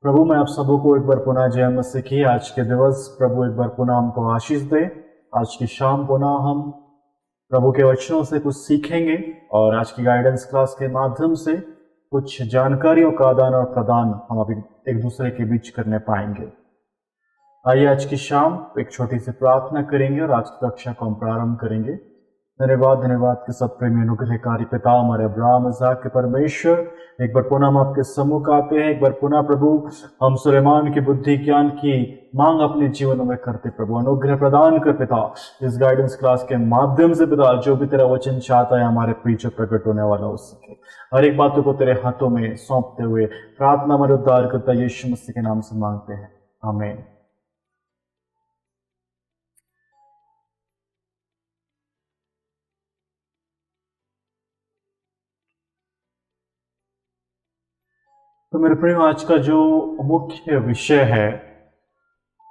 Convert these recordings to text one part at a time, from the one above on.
प्रभु मैं आप सबों को एक बार पुनः जय मसीह की। आज के दिवस प्रभु एक बार पुनः हमको आशीष दे। आज की शाम पुनः हम प्रभु के वचनों से कुछ सीखेंगे और आज की गाइडेंस क्लास के माध्यम से कुछ जानकारियों का आदान और प्रदान हम अभी एक दूसरे के बीच करने पाएंगे। आइए आज की शाम एक छोटी सी प्रार्थना करेंगे और आज की कक्षा को हम प्रारंभ करेंगे। धन्यवाद के सब प्रेमी अनुग्रहकारी पिता हमारे अब्राहम इसहाक के परमेश्वर, एक बार पुनः हम आपके सम्मुख आते हैं। एक बार पुनः प्रभु हम सुलेमान की बुद्धि ज्ञान की मांग अपने जीवनों में करते। प्रभु अनुग्रह प्रदान कर पिता, इस गाइडेंस क्लास के माध्यम से पिता जो भी तेरा वचन चाहता है हमारे पीछे प्रकट होने वाला हो सके। हर एक बातों को तेरे हाथों में सौंपते हुए प्रार्थना हमारे उद्धारकर्ता यीशु मसीह के नाम से मांगते हैं, आमीन। तो मेरे प्रियो, आज का जो मुख्य विषय है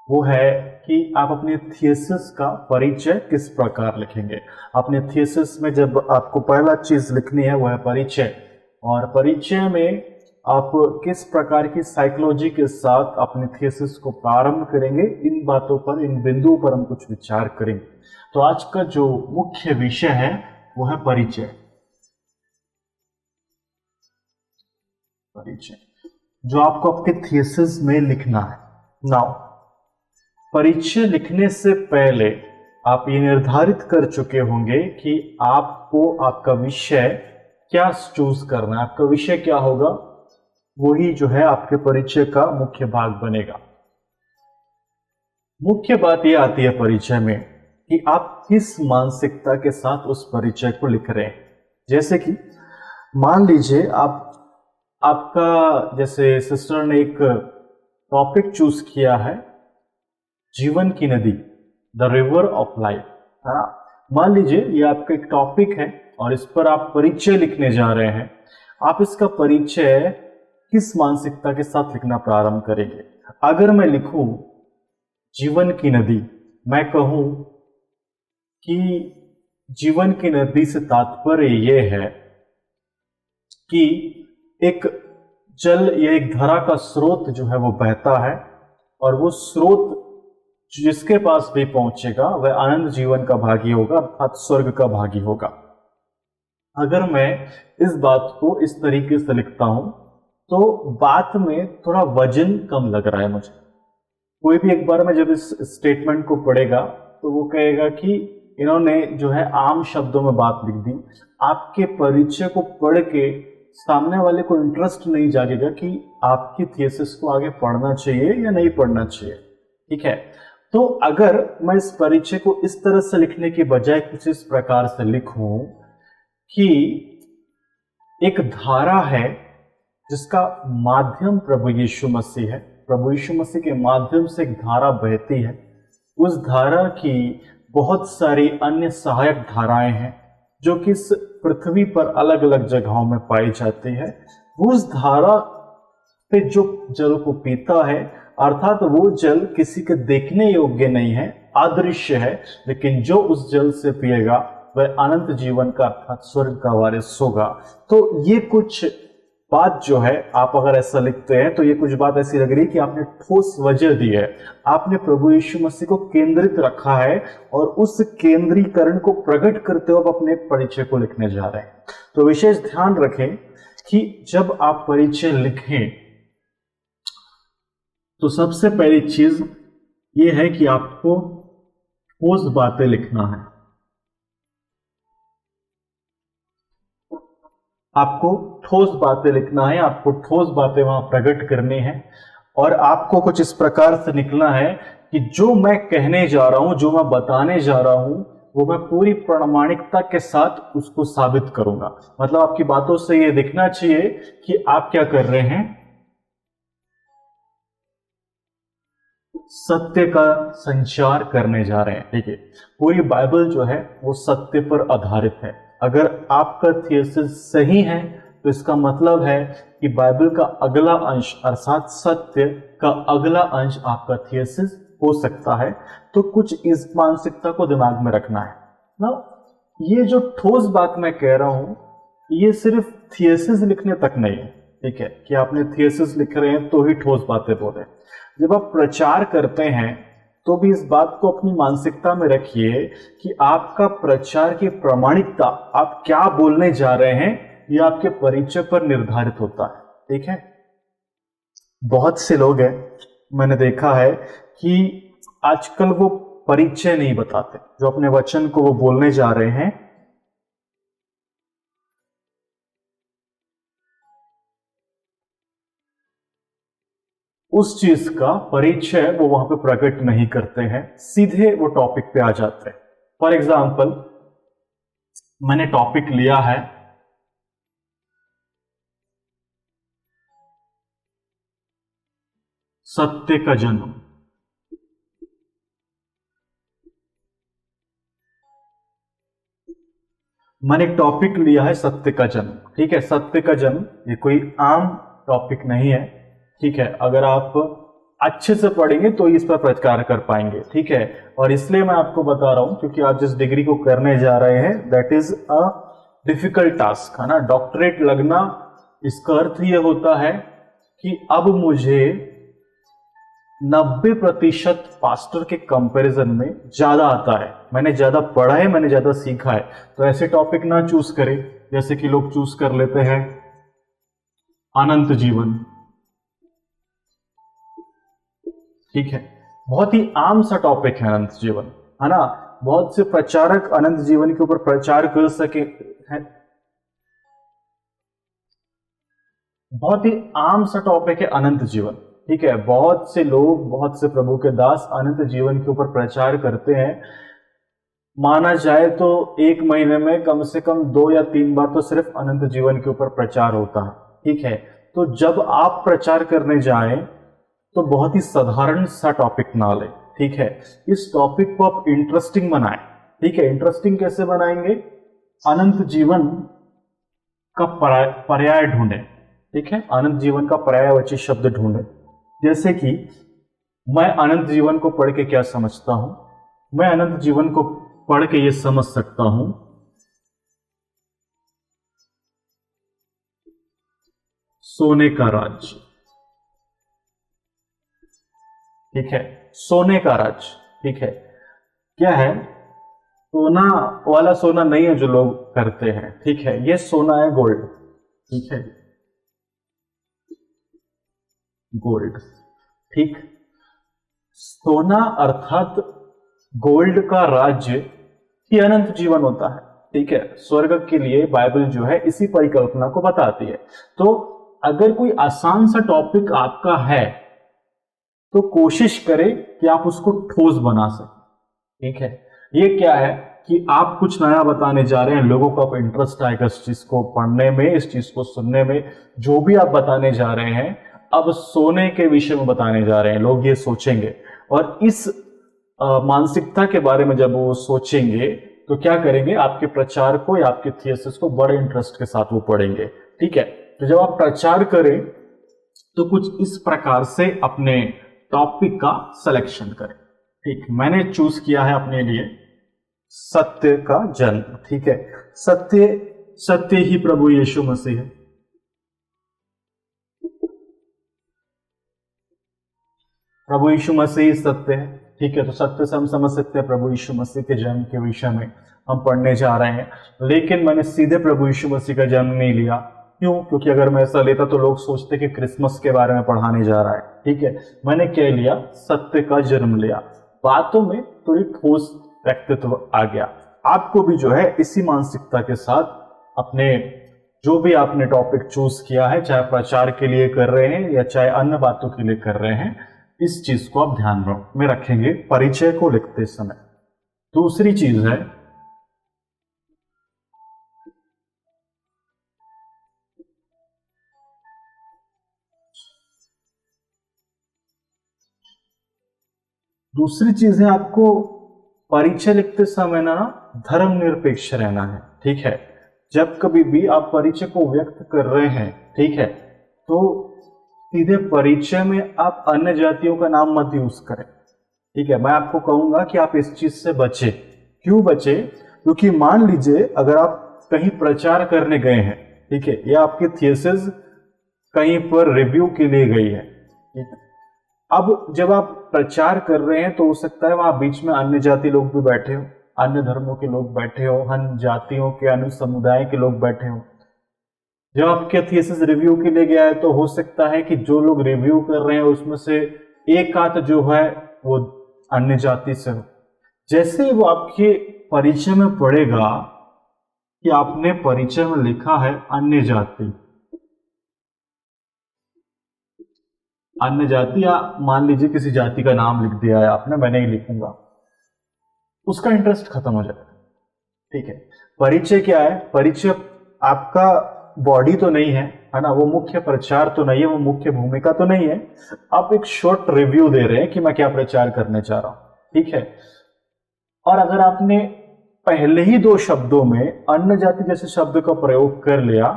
वो है कि आप अपने थीसिस का परिचय किस प्रकार लिखेंगे। अपने थीसिस में जब आपको पहला चीज लिखनी है वो है परिचय, और परिचय में आप किस प्रकार की साइकोलॉजी के साथ अपने थीसिस को प्रारंभ करेंगे, इन बातों पर, इन बिंदुओं पर हम कुछ विचार करेंगे। तो आज का जो मुख्य विषय है वो है परिचय। परिचय जो आपको आपके थीसिस में लिखना है। नाउ परिचय लिखने से पहले आप ये निर्धारित कर चुके होंगे कि आपको आपका विषय क्या चूज करना है, आपका विषय क्या होगा, वही जो है आपके परिचय का मुख्य भाग बनेगा। मुख्य बात यह आती है परिचय में कि आप किस मानसिकता के साथ उस परिचय को लिख रहे हैं। जैसे कि मान लीजिए आपका जैसे सिस्टर ने एक टॉपिक चूज किया है, जीवन की नदी, द रिवर ऑफ लाइफ, है ना। मान लीजिए ये आपका एक टॉपिक है और इस पर आप परिचय लिखने जा रहे हैं। आप इसका परिचय किस मानसिकता के साथ लिखना प्रारंभ करेंगे। अगर मैं लिखूं जीवन की नदी, मैं कहूं कि जीवन की नदी से तात्पर्य यह है कि एक जल या एक धारा का स्रोत जो है वो बहता है, और वो स्रोत जिसके पास भी पहुंचेगा वह आनंद जीवन का भागी होगा, अर्थात स्वर्ग का भागी होगा। अगर मैं इस बात को इस तरीके से लिखता हूं तो बात में थोड़ा वजन कम लग रहा है मुझे। कोई भी एक बार में जब इस स्टेटमेंट को पढ़ेगा तो वो कहेगा कि इन्होंने जो है आम शब्दों में बात लिख दी। आपके परिचय को पढ़ के सामने वाले को इंटरेस्ट नहीं जागेगा कि आपकी थीसिस को आगे पढ़ना चाहिए या नहीं पढ़ना चाहिए। ठीक है, तो अगर मैं इस परिचय को इस तरह से लिखने के बजाय कुछ इस प्रकार से लिखूं कि एक धारा है जिसका माध्यम प्रभु यीशु मसीह है, प्रभु यीशु मसीह के माध्यम से एक धारा बहती है, उस धारा की बहुत सारी अन्य सहायक धाराएं हैं जो कि इस पृथ्वी पर अलग अलग जगहों में पाई जाती है। उस धारा पे जो जल को पीता है, अर्थात वो जल किसी के देखने योग्य नहीं है, अदृश्य है, लेकिन जो उस जल से पिएगा वह अनंत जीवन का अर्थात स्वर्ग का वारिस होगा। तो ये कुछ बात जो है, आप अगर ऐसा लिखते हैं तो ये कुछ बात ऐसी लग रही है कि आपने ठोस वजह दी है, आपने प्रभु यीशु मसीह को केंद्रित रखा है और उस केंद्रीकरण को प्रकट करते हुए आप अपने परिचय को लिखने जा रहे हैं। तो विशेष ध्यान रखें कि जब आप परिचय लिखें तो सबसे पहली चीज ये है कि आपको ठोस बातें लिखना है। आपको ठोस बातें लिखना है, आपको ठोस बातें वहां प्रकट करनी है, और आपको कुछ इस प्रकार से लिखना है कि जो मैं कहने जा रहा हूं, जो मैं बताने जा रहा हूं, वो मैं पूरी प्रामाणिकता के साथ उसको साबित करूंगा। मतलब आपकी बातों से ये दिखना चाहिए कि आप क्या कर रहे हैं, सत्य का संचार करने जा रहे हैं। ठीक है, पूरी बाइबल जो है वो सत्य पर आधारित है। अगर आपका थीसिस सही है तो इसका मतलब है कि बाइबल का अगला अंश अर्थात सत्य का अगला अंश आपका थीसिस हो सकता है। तो कुछ इस मानसिकता को दिमाग में रखना है ना। ये जो ठोस बात मैं कह रहा हूं ये सिर्फ थीसिस लिखने तक नहीं है। ठीक है, कि आपने थीसिस लिख रहे हैं तो ही ठोस बातें बोले। जब आप प्रचार करते हैं तो भी इस बात को अपनी मानसिकता में रखिए कि आपका प्रचार की प्रामाणिकता, आप क्या बोलने जा रहे हैं, यह आपके परिचय पर निर्धारित होता है। ठीक है, बहुत से लोग हैं, मैंने देखा है कि आजकल वो परिचय नहीं बताते, जो अपने वचन को वो बोलने जा रहे हैं उस चीज का परिचय वो वहां पे प्रकट नहीं करते हैं, सीधे वो टॉपिक पे आ जाते हैं। फॉर एग्जाम्पल, मैंने टॉपिक लिया है सत्य का जन्म। मैंने एक टॉपिक लिया है सत्य का जन्म। ठीक है, सत्य का जन्म ये कोई आम टॉपिक नहीं है। ठीक है, अगर आप अच्छे से पढ़ेंगे तो इस पर प्रचार कर पाएंगे। ठीक है, और इसलिए मैं आपको बता रहा हूं क्योंकि आप जिस डिग्री को करने जा रहे हैं that is a difficult task, है ना। डॉक्टरेट लगना, इसका अर्थ यह होता है कि अब मुझे 90% पास्टर के कंपैरिजन में ज्यादा आता है, मैंने ज्यादा पढ़ा है, मैंने ज्यादा सीखा है। तो ऐसे टॉपिक ना चूज करें जैसे कि लोग चूज कर लेते हैं अनंत जीवन। ठीक है, बहुत ही आम सा टॉपिक है अनंत जीवन, है ना। बहुत से प्रचारक अनंत जीवन के ऊपर प्रचार कर सके हैं। बहुत ही आम सा टॉपिक है अनंत जीवन। ठीक है, बहुत से लोग, बहुत से प्रभु के दास अनंत जीवन के ऊपर प्रचार करते हैं। माना जाए तो एक महीने में कम से कम 2 या 3 बार तो सिर्फ अनंत जीवन के ऊपर प्रचार होता है। ठीक है, तो जब आप प्रचार करने जाएं तो बहुत ही साधारण सा टॉपिक ना लें। ठीक है, इस टॉपिक को आप इंटरेस्टिंग बनाएं। ठीक है, इंटरेस्टिंग कैसे बनाएंगे? अनंत जीवन का पर्याय ढूंढें। ठीक है, अनंत जीवन का पर्यायवाची शब्द ढूंढें। जैसे कि मैं अनंत जीवन को पढ़ के क्या समझता हूं? मैं अनंत जीवन को पढ़ के ये समझ सकता हूं सोने का राज्य। ठीक है, सोने का राज। ठीक है, क्या है? सोना वाला सोना नहीं है जो लोग करते हैं। ठीक है, ये सोना है गोल्ड। ठीक है, गोल्ड। ठीक, सोना अर्थात गोल्ड का राज्य ही अनंत जीवन होता है। ठीक है, स्वर्ग के लिए बाइबल जो है इसी परिकल्पना को बताती है। तो अगर कोई आसान सा टॉपिक आपका है तो कोशिश करें कि आप उसको ठोस बना सकें। ठीक है, ये क्या है कि आप कुछ नया बताने जा रहे हैं, लोगों को आप इंटरेस्ट आएगा इस चीज को पढ़ने में, इस चीज को सुनने में। जो भी आप बताने जा रहे हैं, अब सोने के विषय में बताने जा रहे हैं, लोग ये सोचेंगे। और इस मानसिकता के बारे में जब वो सोचेंगे तो क्या करेंगे? आपके प्रचार को या आपके थीसिस को बड़े इंटरेस्ट के साथ वो पढ़ेंगे। ठीक है, तो जब आप प्रचार करें तो कुछ इस प्रकार से अपने टॉपिक का सिलेक्शन करें। ठीक, मैंने चूज किया है अपने लिए सत्य का जन्म। ठीक है, सत्य, सत्य ही प्रभु यीशु मसीह है। प्रभु यीशु मसीह सत्य है। ठीक है, तो सत्य से हम समझ सकते हैं प्रभु यीशु मसीह के जन्म के विषय में हम पढ़ने जा रहे हैं। लेकिन मैंने सीधे प्रभु यीशु मसीह का जन्म नहीं लिया। क्यों? क्योंकि अगर मैं ऐसा लेता तो लोग सोचते कि क्रिसमस के बारे में पढ़ाने जा रहा है। ठीक है, मैंने क्या लिया? सत्य का जन्म लिया। बातों में थोड़ी ठोस व्यक्तित्व आ गया। आपको भी जो है इसी मानसिकता के साथ अपने जो भी आपने टॉपिक चूज किया है, चाहे प्रचार के लिए कर रहे हैं या चाहे अन्य बातों के लिए कर रहे हैं, इस चीज को आप ध्यान में रखेंगे परिचय को लिखते समय। दूसरी चीज है आपको परिचय लिखते समय ना धर्मनिरपेक्ष रहना है। ठीक है, जब कभी भी आप परिचय को व्यक्त कर रहे हैं, ठीक है, तो सीधे परिचय में आप अन्य जातियों का नाम मत यूज करें। ठीक है, मैं आपको कहूंगा कि आप इस चीज से बचे। क्यों बचे? क्योंकि मान लीजिए अगर आप कहीं प्रचार करने गए हैं, ठीक है, या आपकी थीसिस कहीं पर रिव्यू के लिए गई है। अब जब आप प्रचार कर रहे हैं तो हो सकता है वहां बीच में अन्य जाति लोग भी बैठे हो, अन्य धर्मों के लोग बैठे हो, अन्य जातियों के, अन्य समुदाय के लोग बैठे हो। जब आपके थीसिस रिव्यू के लिए गया है तो हो सकता है कि जो लोग रिव्यू कर रहे हैं उसमें से एक आध जो है वो अन्य जाति से हो। जैसे ही वो आपके परिचय में पढ़ेगा कि आपने परिचय में लिखा है अन्य जाति, अन्य जाति, या मान लीजिए किसी जाति का नाम लिख दिया है आपने, मैं नहीं लिखूंगा, उसका इंटरेस्ट खत्म हो जाएगा। ठीक है, परिचय क्या है? परिचय आपका बॉडी तो नहीं है ना, वो मुख्य प्रचार तो नहीं है, वो मुख्य भूमिका तो नहीं है। आप एक शॉर्ट रिव्यू दे रहे हैं कि मैं क्या प्रचार करने चाह रहा हूं। ठीक है, और अगर आपने पहले ही दो शब्दों में अन्य जाति जैसे शब्द का प्रयोग कर लिया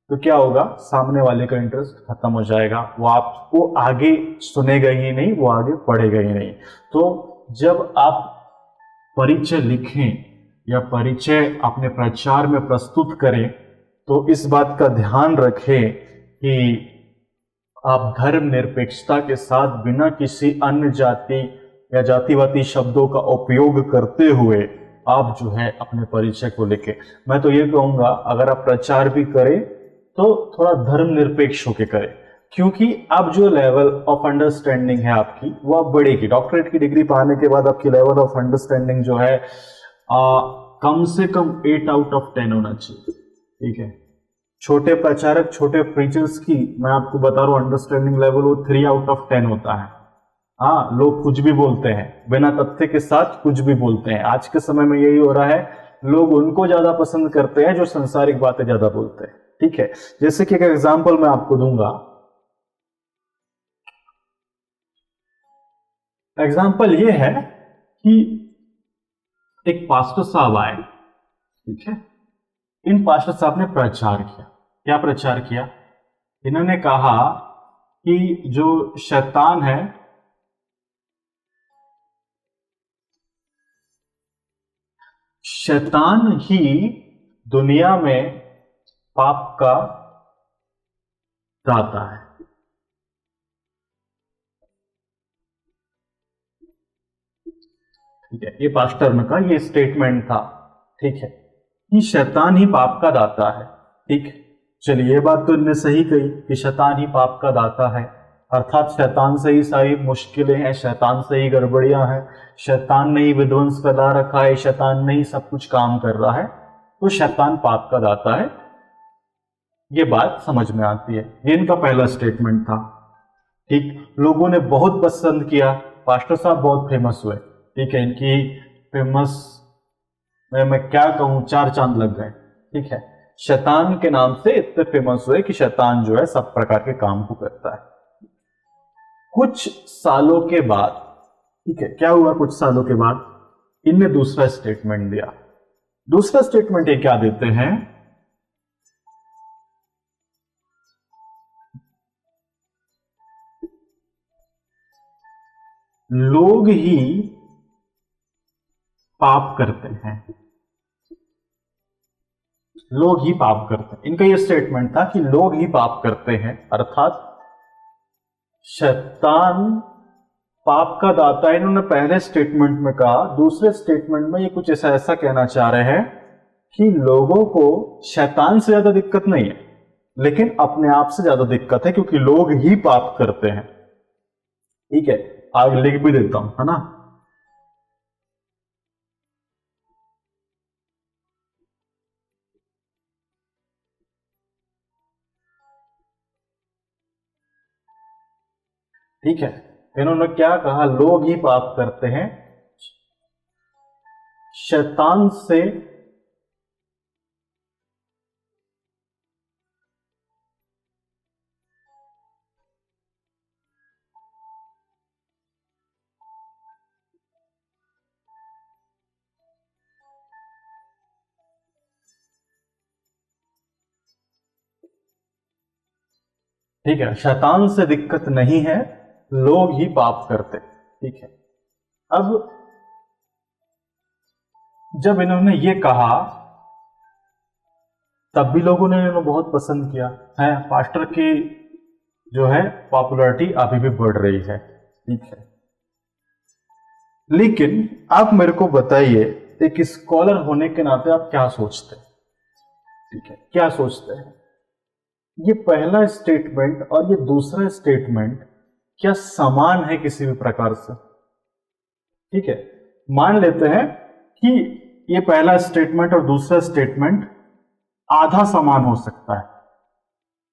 तो क्या होगा? सामने वाले का इंटरेस्ट खत्म हो जाएगा, वो आपको आगे सुनेगा ही नहीं, वो आगे पढ़ेगा ही नहीं। तो जब आप परिचय लिखें या परिचय अपने प्रचार में प्रस्तुत करें तो इस बात का ध्यान रखें कि आप धर्म निरपेक्षता के साथ बिना किसी अन्य जाति या जातिवादी शब्दों का उपयोग करते हुए आप जो है अपने परिचय को लिखें। मैं तो ये कहूंगा अगर आप प्रचार भी करें तो थोड़ा धर्म निरपेक्ष होकर करें, क्योंकि अब जो लेवल ऑफ अंडरस्टैंडिंग है आपकी वो अब बढ़ेगी। डॉक्टरेट की डिग्री पाने के बाद आपकी लेवल ऑफ अंडरस्टैंडिंग जो है कम से कम 8 आउट ऑफ 10 होना चाहिए। ठीक है, छोटे प्रचारक, छोटे प्रीचर्स की मैं आपको बता रहा हूं अंडरस्टैंडिंग लेवल वो 3 आउट ऑफ 10 होता है। हाँ, लोग कुछ भी बोलते हैं, बिना तथ्य के साथ कुछ भी बोलते हैं। आज के समय में यही हो रहा है, लोग उनको ज्यादा पसंद करते हैं जो संसारिक बातें ज्यादा बोलते हैं। ठीक है, जैसे कि एक एग्जांपल मैं आपको दूंगा। एग्जांपल ये है कि एक पास्टर साहब आए। ठीक है, इन पास्टर साहब ने प्रचार किया। क्या प्रचार किया? इन्होंने कहा कि जो शैतान है शैतान ही दुनिया में पाप का दाता है। ठीक है, ये पास्टर ने कहा, ये स्टेटमेंट था। ठीक है, कि शैतान ही पाप का दाता है। ठीक, चलिए ये बात तो इनने सही कही कि शैतान ही पाप का दाता है, अर्थात शैतान से ही सारी मुश्किलें हैं, शैतान से ही गड़बड़ियां हैं, शैतान ने ही विध्वंस फैला रखा है, शैतान ने ही सब कुछ काम कर रहा है, तो शैतान पाप का दाता है। ये बात समझ में आती है। ये इनका पहला स्टेटमेंट था। ठीक, लोगों ने बहुत पसंद किया, पास्टर साहब बहुत फेमस हुए। ठीक है, इनकी फेमस मैं क्या कहूं, 4 चांद लग गए। ठीक है, शैतान के नाम से इतने फेमस हुए कि शैतान जो है सब प्रकार के काम को करता है। कुछ सालों के बाद, ठीक है, क्या हुआ? कुछ सालों के बाद इनने दूसरा स्टेटमेंट दिया। दूसरा स्टेटमेंट ये क्या देते हैं? लोग ही पाप करते हैं, लोग ही पाप करते हैं। इनका यह स्टेटमेंट था कि लोग ही पाप करते हैं, अर्थात शैतान पाप का दाता है। इन्होंने पहले स्टेटमेंट में कहा, दूसरे स्टेटमेंट में ये कुछ ऐसा कहना चाह रहे हैं कि लोगों को शैतान से ज्यादा दिक्कत नहीं है, लेकिन अपने आप से ज्यादा दिक्कत है, क्योंकि लोग ही पाप करते हैं। ठीक है, आगे लिख भी देता हूं, है ना। ठीक है, इन्होंने क्या कहा? लोग ही पाप करते हैं, शैतान से ठीक है, शैतान से दिक्कत नहीं है, लोग ही पाप करते। ठीक है, अब जब इन्होंने ये कहा तब भी लोगों ने इन्हें बहुत पसंद किया है। पास्टर की जो है पॉपुलैरिटी अभी भी बढ़ रही है। ठीक है, लेकिन आप मेरे को बताइए, एक स्कॉलर होने के नाते आप क्या सोचते हैं? ठीक है, क्या सोचते हैं? ये पहला स्टेटमेंट और ये दूसरा स्टेटमेंट क्या समान है किसी भी प्रकार से? ठीक है, मान लेते हैं कि ये पहला स्टेटमेंट और दूसरा स्टेटमेंट आधा समान हो सकता है,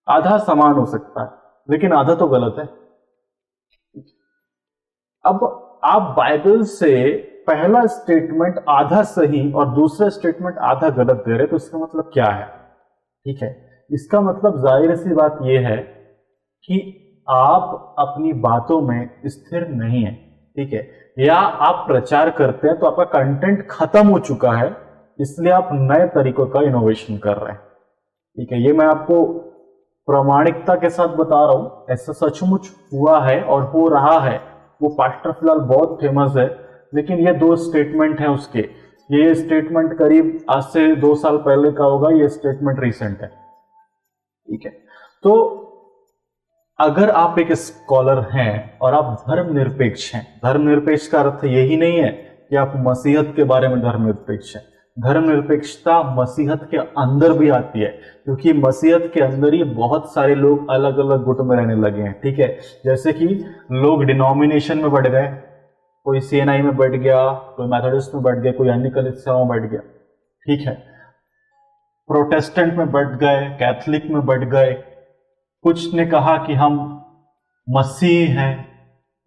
आधा समान हो सकता है, लेकिन आधा तो गलत है। अब आप बाइबल से पहला स्टेटमेंट आधा सही और दूसरा स्टेटमेंट आधा गलत दे रहे, तो इसका मतलब क्या है? ठीक है, इसका मतलब जाहिर सी बात यह है कि आप अपनी बातों में स्थिर नहीं है। ठीक है, या आप प्रचार करते हैं तो आपका कंटेंट खत्म हो चुका है, इसलिए आप नए तरीकों का इनोवेशन कर रहे हैं। ठीक है, ये मैं आपको प्रामाणिकता के साथ बता रहा हूं, ऐसा सचमुच हुआ है और हो रहा है। वो पास्टर फिलहाल बहुत फेमस है, लेकिन ये दो स्टेटमेंट हैं उसके। ये स्टेटमेंट करीब आज से 2 साल पहले का होगा, ये स्टेटमेंट रिसेंट है। ठीक है, तो अगर आप एक स्कॉलर हैं और आप धर्मनिरपेक्ष हैं, धर्मनिरपेक्ष का अर्थ यही नहीं है कि आप मसीहत के बारे में धर्मनिरपेक्ष हैं। धर्मनिरपेक्षता मसीहत के अंदर भी आती है, क्योंकि मसीहत के अंदर ही बहुत सारे लोग अलग अलग गुट में रहने लगे हैं। ठीक है, जैसे कि लोग डिनोमिनेशन में बढ़ गए, कोई सीएनआई में बैठ गया, कोई मेथोडिस्ट में बैठ गया, कोई अन्य कलीसियाओं में बैठ गया। ठीक है, प्रोटेस्टेंट में बैठ गए, कैथोलिक में बैठ गए, कुछ ने कहा कि हम मसीह हैं,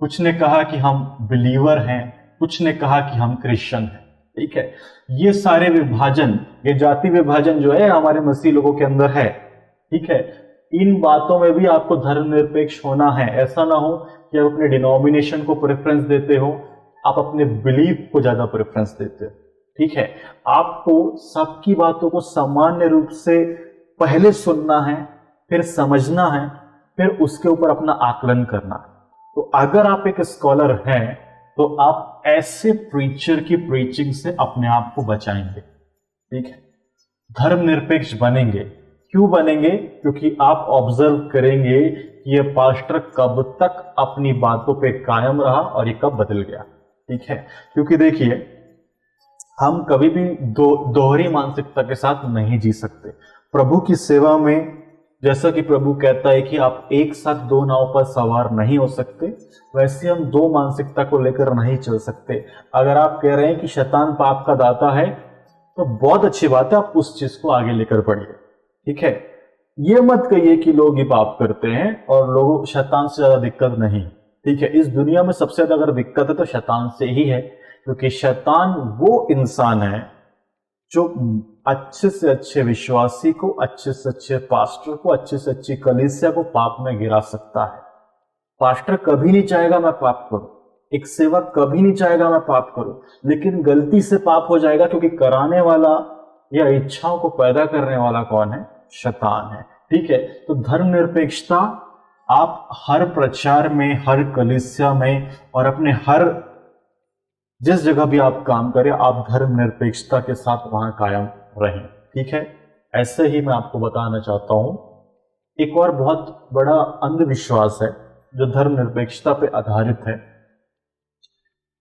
कुछ ने कहा कि हम बिलीवर हैं, कुछ ने कहा कि हम क्रिश्चियन हैं। ठीक है, ये सारे विभाजन, ये जाति विभाजन जो है हमारे मसीह लोगों के अंदर है। ठीक है, इन बातों में भी आपको धर्मनिरपेक्ष होना है। ऐसा ना हो कि आप अपने डिनोमिनेशन को प्रेफरेंस देते हो, आप अपने बिलीफ को ज्यादा प्रेफरेंस देते हो। ठीक है, आपको सबकी बातों को सामान्य रूप से पहले सुनना है, फिर समझना है, फिर उसके ऊपर अपना आकलन करना है। तो अगर आप एक स्कॉलर हैं तो आप ऐसे प्रीचर की प्रीचिंग से अपने आप को बचाएंगे। ठीक है, धर्मनिरपेक्ष बनेंगे। क्यों बनेंगे? क्योंकि आप ऑब्जर्व करेंगे कि यह पास्टर कब तक अपनी बातों पे कायम रहा और ये कब बदल गया। ठीक है, क्योंकि देखिए, हम कभी भी दोहरी मानसिकता के साथ नहीं जी सकते। प्रभु की सेवा में जैसा कि प्रभु कहता है कि आप एक साथ दो नाव पर सवार नहीं हो सकते, वैसे हम दो मानसिकता को लेकर नहीं चल सकते। अगर आप कह रहे हैं कि शैतान पाप का दाता है, तो बहुत अच्छी बात है, आप उस चीज को आगे लेकर बढ़िए। ठीक है, ये मत कहिए कि लोग ही पाप करते हैं और लोगों शैतान से ज्यादा दिक्कत नहीं। ठीक है, इस दुनिया में सबसे ज्यादा अगर दिक्कत है तो शैतान से ही है, क्योंकि शैतान वो इंसान है जो अच्छे से अच्छे विश्वासी को, अच्छे से अच्छे पास्टर को, अच्छे से अच्छी कलीसिया को पाप में गिरा सकता है। पास्टर कभी नहीं चाहेगा मैं पाप करूं, एक सेवक कभी नहीं चाहेगा मैं पाप करूं, लेकिन गलती से पाप हो जाएगा, क्योंकि कराने वाला या इच्छाओं को पैदा करने वाला कौन है? शैतान है। ठीक है, तो धर्मनिरपेक्षता आप हर प्रचार में, हर कलीसिया में और अपने हर जिस जगह भी आप काम करें, आप धर्मनिरपेक्षता के साथ वहां कायम रहें। ठीक है, ऐसे ही मैं आपको बताना चाहता हूं, एक और बहुत बड़ा अंधविश्वास है जो धर्मनिरपेक्षता पे आधारित है।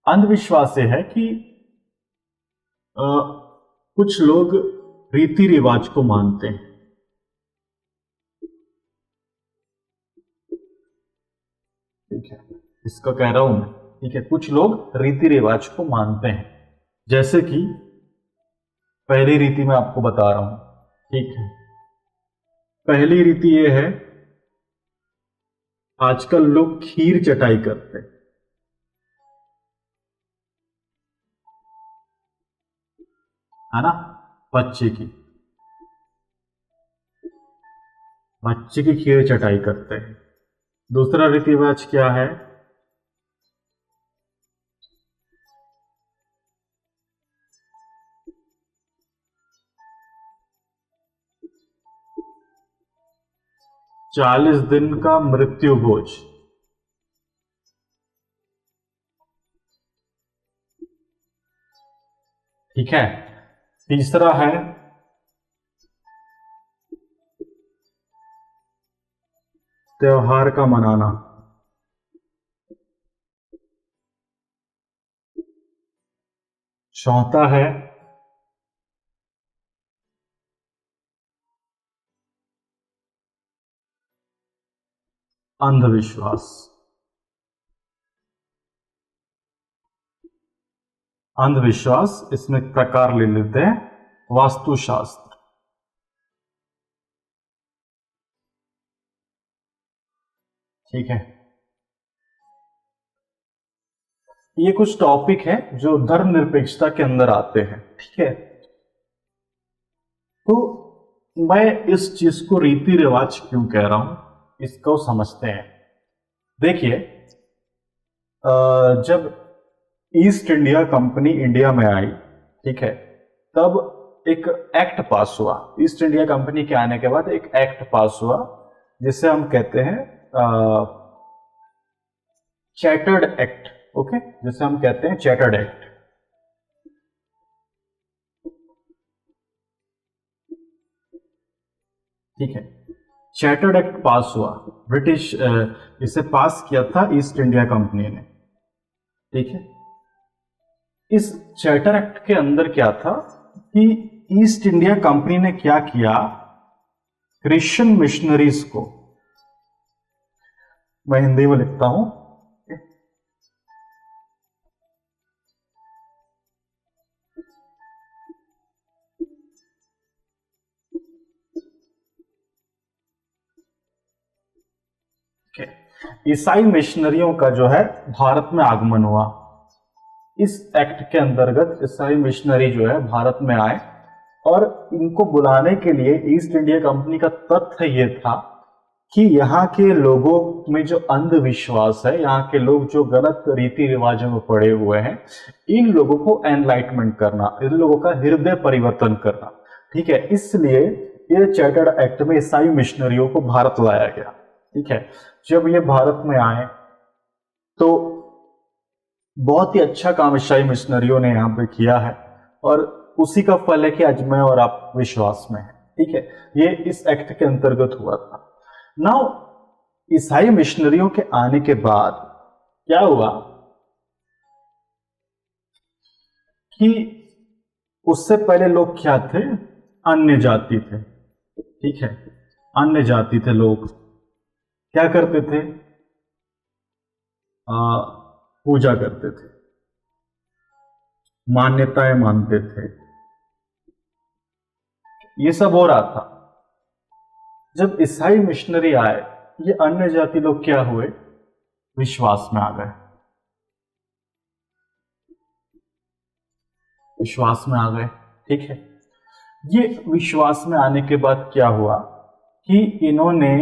अंधविश्वास ये है कि अ, कुछ लोग रीति रिवाज को मानते हैं। ठीक है, इसका कह रहा हूं मैं। ठीक है, कुछ लोग रीति रिवाज को मानते हैं, जैसे कि पहली रीति मैं आपको बता रहा हूं। ठीक है, पहली रीति यह है, आजकल लोग खीर चटाई करते हैं, है ना? बच्चे की बच्चे की खीर चटाई करते हैं। दूसरा रीति रिवाज क्या है? 40 दिन का मृत्यु भोज। ठीक है, तीसरा है त्योहार का मनाना। चौथा है अंधविश्वास। अंधविश्वास, इसमें प्रकार ले लेते हैं वास्तुशास्त्र। ठीक है, ये कुछ टॉपिक है जो धर्मनिरपेक्षता के अंदर आते हैं। ठीक है, तो मैं इस चीज को रीति रिवाज क्यों कह रहा हूं, इसको समझते हैं। देखिए, जब ईस्ट इंडिया कंपनी इंडिया में आई, ठीक है, तब एक एक्ट पास हुआ। ईस्ट इंडिया कंपनी के आने के बाद एक एक्ट पास हुआ जिसे हम कहते हैं चैटर्ड एक्ट। ओके, जिसे हम कहते हैं चैटर्ड एक्ट। ठीक है, चैटर्ड एक्ट पास हुआ, ब्रिटिश इसे पास किया था ईस्ट इंडिया कंपनी ने। ठीक है, इस चैटर एक्ट के अंदर क्या था कि ईस्ट इंडिया कंपनी ने क्या किया, क्रिश्चियन मिशनरीज को, मैं हिंदी में लिखता हूं, ईसाई मिशनरियों का जो है भारत में आगमन हुआ। इस एक्ट के अंतर्गत ईसाई मिशनरी जो है भारत में आए, और इनको बुलाने के लिए ईस्ट इंडिया कंपनी का तथ्य यह था कि यहाँ के लोगों में जो अंधविश्वास है, यहाँ के लोग जो गलत रीति रिवाजों में पड़े हुए हैं, इन लोगों को एनलाइटमेंट करना, इन लोगों का हृदय परिवर्तन करना। ठीक है, इसलिए ये चार्टर्ड एक्ट में ईसाई मिशनरियों को भारत लाया गया। ठीक है, जब ये भारत में आए तो बहुत ही अच्छा काम ईसाई मिशनरियों ने यहाँ पे किया है, और उसी का फल है कि आज मैं और आप विश्वास में हैं। ठीक है, ये इस एक्ट के अंतर्गत हुआ था। नाउ ईसाई मिशनरियों के आने के बाद क्या हुआ कि उससे पहले लोग क्या थे, अन्य जाति थे। ठीक है, अन्य जाति थे लोग, क्या करते थे, पूजा करते थे, मान्यताएं मानते थे, ये सब हो रहा था। जब ईसाई मिशनरी आए, ये अन्य जाति लोग क्या हुए, विश्वास में आ गए, विश्वास में आ गए। ठीक है, ये विश्वास में आने के बाद क्या हुआ कि इन्होंने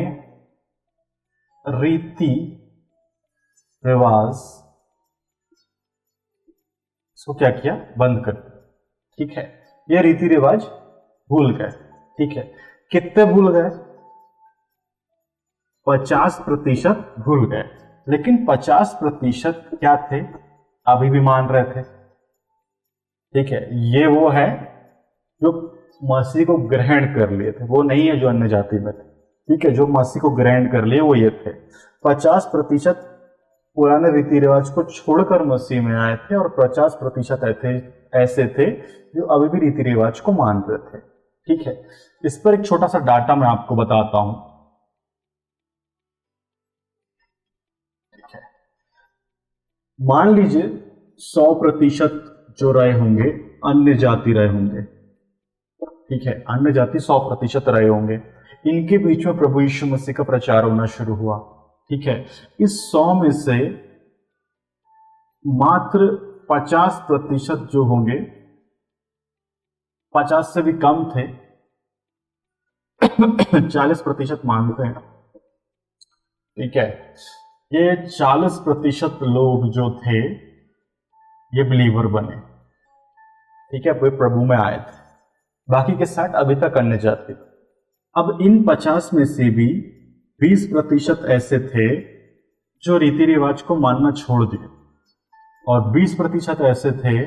रीति रिवाज इसको क्या किया, बंद कर दिया। ठीक है, ये रीति रिवाज भूल गए। ठीक है, कितने भूल गए, 50% भूल गए, लेकिन 50% क्या थे, अभी भी मान रहे थे। ठीक है, ये वो है जो मसीह को ग्रहण कर लिए थे, वो नहीं है जो अन्य जाति में थे। ठीक है, जो मसीह को ग्रहण कर लिए वो ये थे। 50% पुराने रीति रिवाज को छोड़कर मसीह में आए थे, और 50% ऐसे थे जो अभी भी रीति रिवाज को मान रहे थे। ठीक है, इस पर एक छोटा सा डाटा मैं आपको बताता हूं। ठीक है, मान लीजिए 100% जो रहे होंगे अन्य जाति रहे होंगे। ठीक है, अन्य जाति 100% रहे होंगे, इनके बीच में प्रभु यीशु मसीह का प्रचार होना शुरू हुआ। ठीक है, इस 100 में से मात्र 50% जो होंगे, 50 से भी कम थे, 40% मानते हैं। ठीक है, ये 40% लोग जो थे ये बिलीवर बने। ठीक है, वे प्रभु में आए थे, बाकी के 60 अभी तक अन्य जाति। अब इन 50 में से भी 20% ऐसे थे जो रीति रिवाज को मानना छोड़ दिए, और 20% ऐसे थे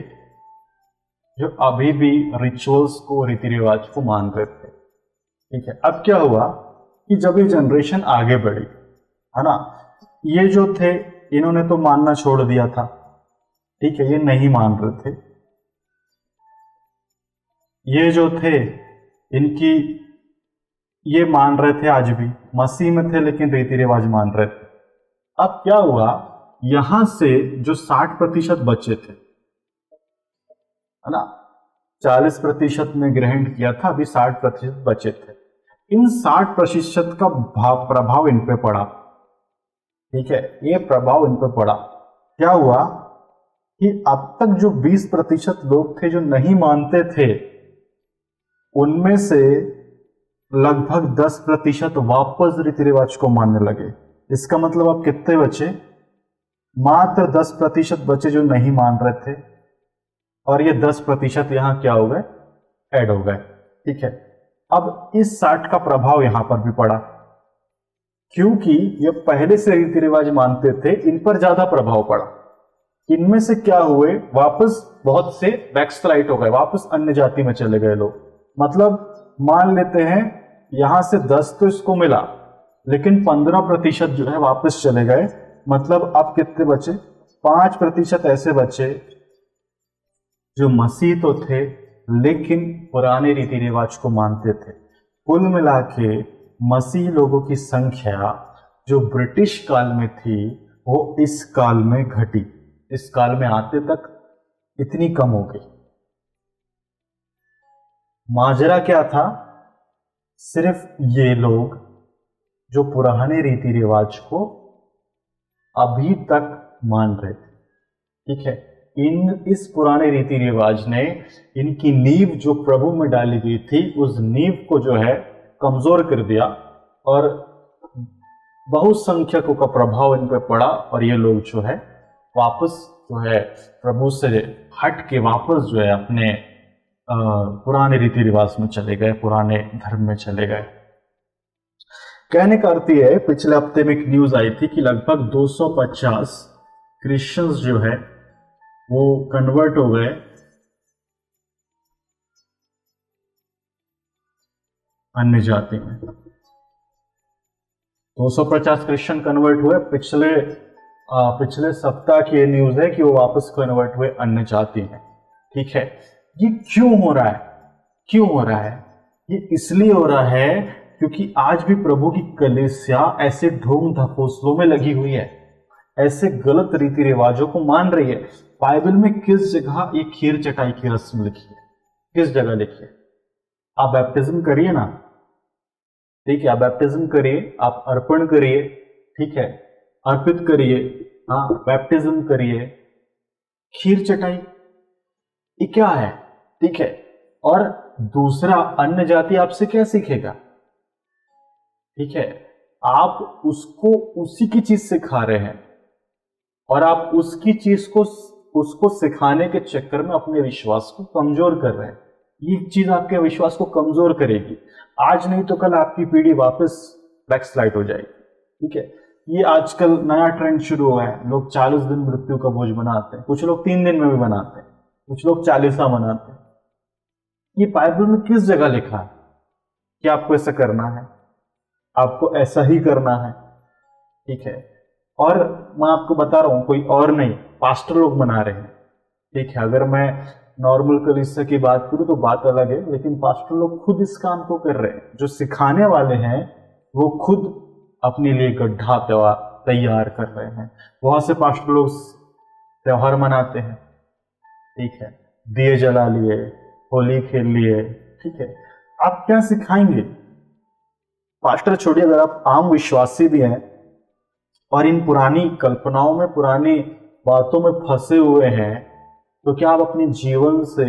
जो अभी भी रिचुअल्स को, रीति रिवाज को मान रहे थे। ठीक है, अब क्या हुआ कि जब ये जनरेशन आगे बढ़ी, है ना। ये जो थे इन्होंने तो मानना छोड़ दिया था, ठीक है, ये नहीं मान रहे थे। ये जो थे इनकी, ये मान रहे थे, आज भी मसीह में थे लेकिन रीति रिवाज मान रहे थे। अब क्या हुआ, यहां से जो 60% बचे थे, है ना, 40% में ग्रहण किया था, अभी 60% बचे थे। इन 60% का प्रभाव इन पे पड़ा, ठीक है, ये प्रभाव इन पे पड़ा। क्या हुआ कि अब तक जो 20% लोग थे जो नहीं मानते थे, उनमें से लगभग 10% वापस रीति रिवाज को मानने लगे। इसका मतलब अब कितने बचे, मात्र 10% बचे जो नहीं मान रहे थे, और ये 10% यहां क्या हो गए, ऐड हो गए, ठीक है। अब इस 60 का प्रभाव यहां पर भी पड़ा, क्योंकि ये पहले से रीति रिवाज मानते थे, इन पर ज्यादा प्रभाव पड़ा। इनमें से क्या हुए, वापस बहुत से बैकस्लाइड हो गए, वापस अन्य जाति में चले गए लोग। मतलब मान लेते हैं यहां से 10 तो इसको मिला, लेकिन 15% जो है वापस चले गए। मतलब अब कितने बचे, 5% ऐसे बचे जो मसीह तो थे लेकिन पुराने रीति रिवाज को मानते थे। कुल मिला के मसीह लोगों की संख्या जो ब्रिटिश काल में थी वो इस काल में घटी, इस काल में आते तक इतनी कम हो गई। माजरा क्या था, सिर्फ ये लोग जो पुराने रीति रिवाज को अभी तक मान रहे थे, ठीक है। इस पुराने रीति रिवाज ने इनकी नींव जो प्रभु में डाली गई थी, उस नींव को जो है कमजोर कर दिया, और बहुसंख्यकों का प्रभाव इन पर पड़ा, और ये लोग जो है वापस जो है प्रभु से हट के वापस जो है अपने पुराने रीति रिवाज में चले गए, पुराने धर्म में चले गए। कहने का अर्थ है, पिछले हफ्ते में एक न्यूज आई थी कि लगभग 250 क्रिश्चियंस जो है वो कन्वर्ट हो गए अन्य जाति में। 250 क्रिश्चियन कन्वर्ट हुए। पिछले सप्ताह की ये न्यूज है कि वो वापस कन्वर्ट हुए अन्य जाति में, ठीक है। ये क्यों हो रहा है, क्यों हो रहा है, ये इसलिए हो रहा है क्योंकि आज भी प्रभु की कलीसिया ऐसे ढोंग ढकोसलों में लगी हुई है, ऐसे गलत रीति रिवाजों को मान रही है। बाइबल में किस जगह ये खीर चटाई की रस्म लिखी है, किस जगह लिखी है? आप बैप्टिज्म करिए ना, ठीक है, आप बैप्टिज्म करिए, आप अर्पण करिए, ठीक है, अर्पित करिए, हाँ बैप्टिज्म करिए। खीर चटाई ये क्या है, ठीक है। और दूसरा, अन्य जाति आपसे क्या सीखेगा, ठीक है, आप उसको उसी की चीज सिखा रहे हैं, और आप उसकी चीज को उसको सिखाने के चक्कर में अपने विश्वास को कमजोर कर रहे हैं। ये चीज आपके विश्वास को कमजोर करेगी। आज नहीं तो कल आपकी पीढ़ी वापस बैकस्लाइड हो जाएगी, ठीक है। ये आजकल नया ट्रेंड शुरू हुआ है, लोग 40 दिन मृत्यु का भोज बनाते हैं, कुछ लोग 3 दिन में भी बनाते हैं, कुछ लोग 40 मनाते हैं। ये बाइबल में किस जगह लिखा है कि आपको ऐसा करना है, आपको ऐसा ही करना है, ठीक है। और मैं आपको बता रहा हूं, कोई और नहीं, पास्टर लोग मना रहे हैं, ठीक है। अगर मैं नॉर्मल कलीसिया की बात करूं तो बात अलग है, लेकिन पास्टर लोग खुद इस काम को कर रहे हैं। जो सिखाने वाले हैं वो खुद अपने लिए गड्ढा तैयार कर रहे हैं। वहां से पास्टर लोग त्योहार मनाते हैं, ठीक है, दिए जला लिए, होली खेल लिए, ठीक है। आप क्या सिखाएंगे? पास्टर छोड़िए, अगर आप आम विश्वासी भी हैं और इन पुरानी कल्पनाओं में, पुरानी बातों में फंसे हुए हैं, तो क्या आप अपने जीवन से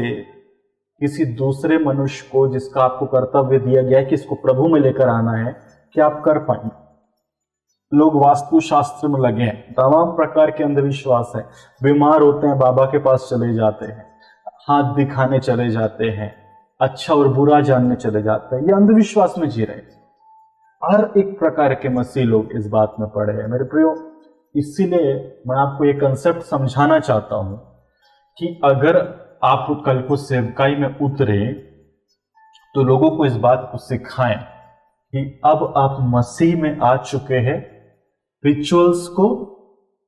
किसी दूसरे मनुष्य को, जिसका आपको कर्तव्य दिया गया है कि इसको प्रभु में लेकर आना है, क्या आप कर पाएंगे? लोग वास्तुशास्त्र में लगे हैं, तमाम प्रकार के अंधविश्वास है। बीमार होते हैं, बाबा के पास चले जाते हैं, हाथ दिखाने चले जाते हैं, अच्छा और बुरा जानने चले जाते हैं। ये अंधविश्वास में जी रहे हैं। हर एक प्रकार के मसीह लोग इस बात में पड़े हैं मेरे प्रियो। इसीलिए मैं आपको ये कंसेप्ट समझाना चाहता हूं कि अगर आप कल को सेवकाई में उतरे तो लोगों को इस बात को सिखाएं कि अब आप मसीह में आ चुके हैं, रिचुअल्स को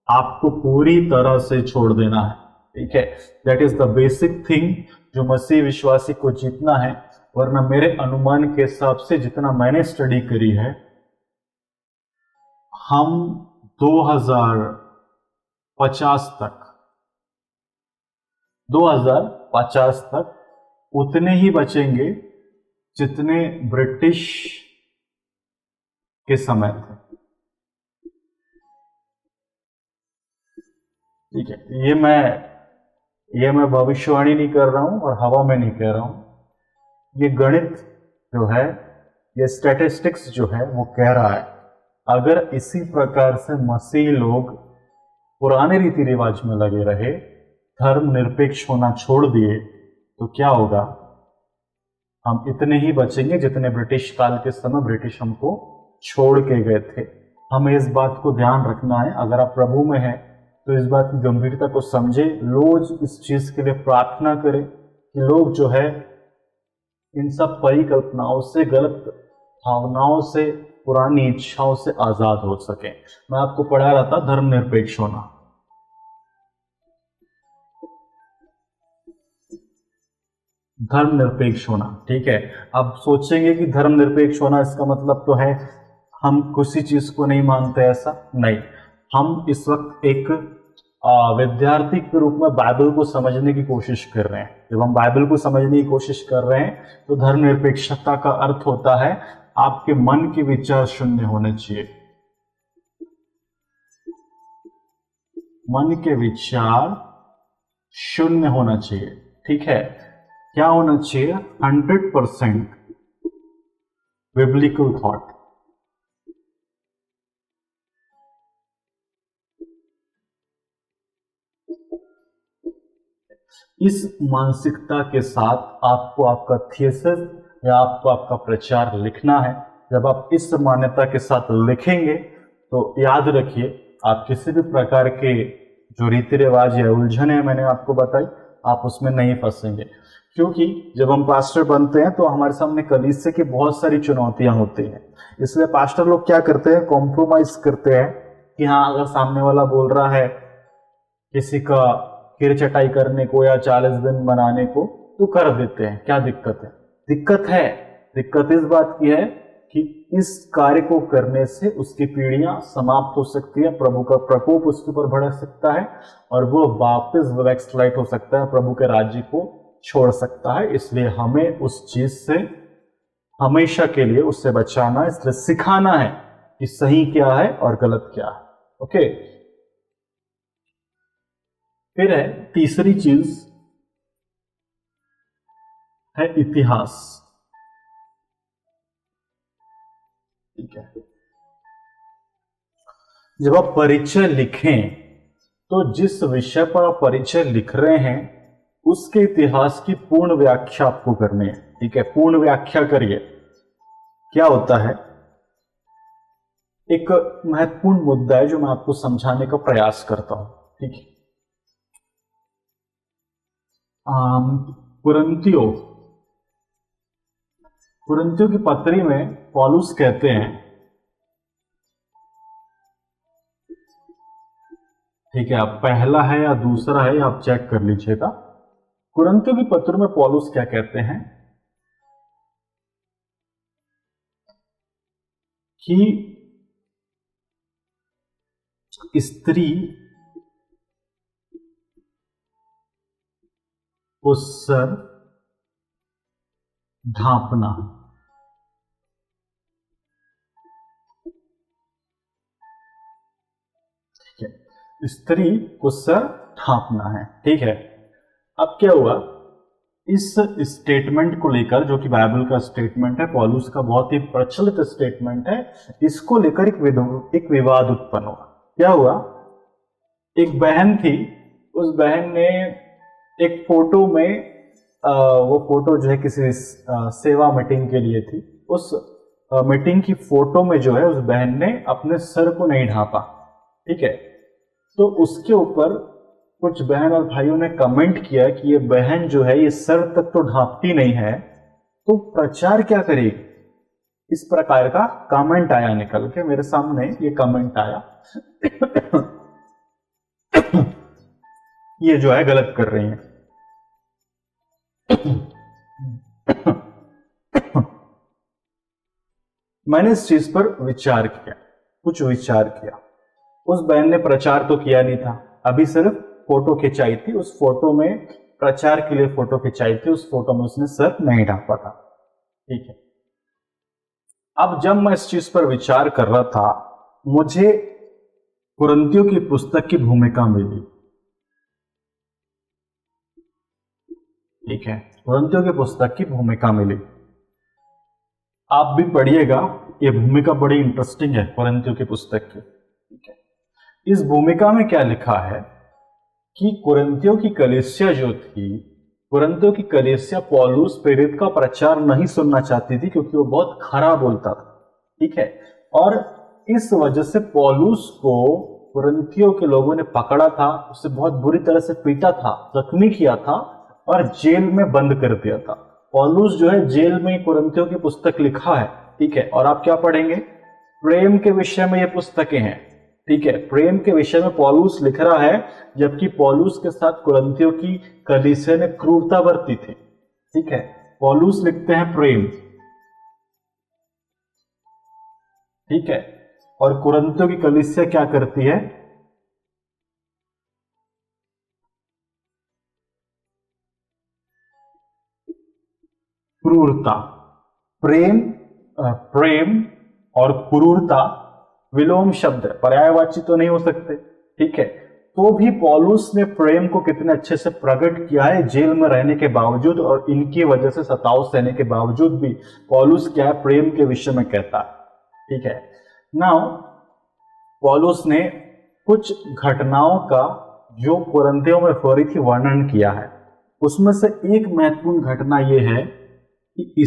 आपको पूरी तरह से छोड़ देना है, ठीक है। That is the basic thing जो मसीह विश्वासी को जीतना है। वरना मेरे अनुमान के हिसाब से जितना मैंने स्टडी करी है, हम 2050 तक उतने ही बचेंगे जितने ब्रिटिश के समय थे, ठीक है। ये मैं भविष्यवाणी नहीं कर रहा हूं और हवा में नहीं कह रहा हूं। ये गणित जो है, ये स्टैटिस्टिक्स जो है वो कह रहा है। अगर इसी प्रकार से मसीही लोग पुराने रीति रिवाज में लगे रहे, धर्म निरपेक्ष होना छोड़ दिए, तो क्या होगा? हम इतने ही बचेंगे जितने ब्रिटिश काल के समय ब्रिटिश हमको छोड़ के गए थे। हमें इस बात को ध्यान रखना है। अगर आप प्रभु में हैं तो इस बात की गंभीरता को समझे, रोज इस चीज के लिए प्रार्थना करें कि लोग जो है इन सब परिकल्पनाओं से, गलत भावनाओं से, पुरानी इच्छाओं से आजाद हो सके। मैं आपको पढ़ा रहा था धर्मनिरपेक्ष होना। धर्मनिरपेक्ष होना, ठीक है। अब सोचेंगे कि धर्मनिरपेक्ष होना इसका मतलब तो है हम किसी चीज को नहीं मानते, ऐसा नहीं। हम इस वक्त एक विद्यार्थी के रूप में बाइबल को समझने की कोशिश कर रहे हैं। जब हम बाइबल को समझने की कोशिश कर रहे हैं तो धर्मनिरपेक्षता का अर्थ होता है आपके मन के विचार शून्य होने चाहिए। मन के विचार शून्य होना चाहिए, ठीक है। क्या होना चाहिए? 100% बिब्लिकल थॉट। इस मानसिकता के साथ आपको आपका थीसिस या आपको आपका प्रचार लिखना है। जब आप इस मान्यता के साथ लिखेंगे तो याद रखिए, आप किसी भी प्रकार के जो रीति रिवाज या उलझन है मैंने आपको बताई, आप उसमें नहीं फंसेंगे। क्योंकि जब हम पास्टर बनते हैं तो हमारे सामने कलीसिया की बहुत सारी चुनौतियां होती हैं। इसलिए पास्टर लोग क्या करते हैं? कॉम्प्रोमाइज करते हैं कि हाँ, अगर सामने वाला बोल रहा है किसी का खीर चटाई करने को या 40 दिन बनाने को, तो कर देते हैं। क्या दिक्कत है? दिक्कत इस बात की है कि इस कार्य को करने से उसकी पीढ़ियां समाप्त हो सकती है, प्रभु का प्रकोप उसके ऊपर भड़क सकता है और वो वापस बैकस्लाइड हो सकता है, प्रभु के राज्य को छोड़ सकता है। इसलिए हमें उस चीज से हमेशा के लिए उससे बचाना, इसलिए सिखाना है कि सही क्या है और गलत क्या है। ओके, फिर है तीसरी चीज है इतिहास, ठीक है। जब आप परिचय लिखें तो जिस विषय पर आप परिचय लिख रहे हैं उसके इतिहास की पूर्ण व्याख्या आपको करनी है, ठीक है। पूर्ण व्याख्या करिए। क्या होता है? एक महत्वपूर्ण मुद्दा है जो मैं आपको समझाने का प्रयास करता हूं, ठीक है। कुरिन्थियों की पत्री में पौलुस कहते हैं, ठीक है, आप पहला है या दूसरा है आप चेक कर लीजिएगा। कुरिन्थियों की पत्र में पौलुस क्या कहते हैं कि स्त्री को सर ढांपना, ठीक है, स्त्री को सर ढांपना है, ठीक है। अब क्या हुआ? इस स्टेटमेंट को लेकर, जो कि बाइबल का स्टेटमेंट है, पौलुस का बहुत ही प्रचलित स्टेटमेंट है, इसको लेकर एक विवाद उत्पन्न हुआ। क्या हुआ? एक बहन थी, उस बहन ने एक फोटो में वो फोटो जो है किसी सेवा मीटिंग के लिए थी, उस मीटिंग की फोटो में जो है उस बहन ने अपने सर को नहीं ढांपा, ठीक है। तो उसके ऊपर कुछ बहन और भाइयों ने कमेंट किया कि ये बहन जो है ये सर तक तो ढांपती नहीं है, तो प्रचार क्या करेगी? इस प्रकार का कमेंट आया निकल के मेरे सामने, ये कमेंट आया ये जो है गलत कर रही हैं। मैंने इस चीज पर विचार किया, कुछ विचार किया। उस बहन ने प्रचार तो किया नहीं था, अभी सिर्फ फोटो खिंचाई थी, उस फोटो में प्रचार के लिए फोटो खिंचाई थी, उस फोटो में उसने सर नहीं ढांपा था। ठीक है, अब जब मैं इस चीज पर विचार कर रहा था, मुझे कुरिन्थियों की पुस्तक की भूमिका मिली। ठीक है, कुरिन्थियों की पुस्तक की भूमिका मिली, आप भी पढ़िएगा, ये भूमिका बड़ी इंटरेस्टिंग है कुरिन्थियों की पुस्तक की। ठीक है, इस भूमिका में क्या लिखा है कि कुरिन्थियों की कलीसिया जो थी, कुरिन्थियों की कलीसिया पौलुस प्रेरित का प्रचार नहीं सुनना चाहती थी, क्योंकि वो बहुत खराब बोलता था। ठीक है, और इस वजह से पौलुस को कुरिन्थियों के लोगों ने पकड़ा था, उसे बहुत बुरी तरह से पीटा था, जख्मी किया था और जेल में बंद कर दिया था। पौलुस जो है जेल में कुरिन्थियों की पुस्तक लिखा है। ठीक है, और आप क्या पढ़ेंगे, प्रेम के विषय में ये पुस्तकें हैं। ठीक है, प्रेम के विषय में पौलुस लिख रहा है, जबकि पौलुस के साथ कुरिन्थियों की कलीसिया ने क्रूरता बरती थी। ठीक है, पौलुस लिखते हैं प्रेम। ठीक है, और कुरिन्थियों की कलीसिया क्या करती है, क्रूरता। प्रेम प्रेम और क्रूरता विलोम शब्द है, पर्यायवाची तो नहीं हो सकते। ठीक है, तो भी पौलुस ने प्रेम को कितने अच्छे से प्रकट किया है, जेल में रहने के बावजूद और इनकी वजह से सताव सहने के बावजूद भी पौलुस क्या है, प्रेम के विषय में कहता है। ठीक है, नाउ पौलुस ने कुछ घटनाओं का जो कुरिन्थियों में हो रही थी वर्णन किया है। उसमें से एक महत्वपूर्ण घटना यह है कि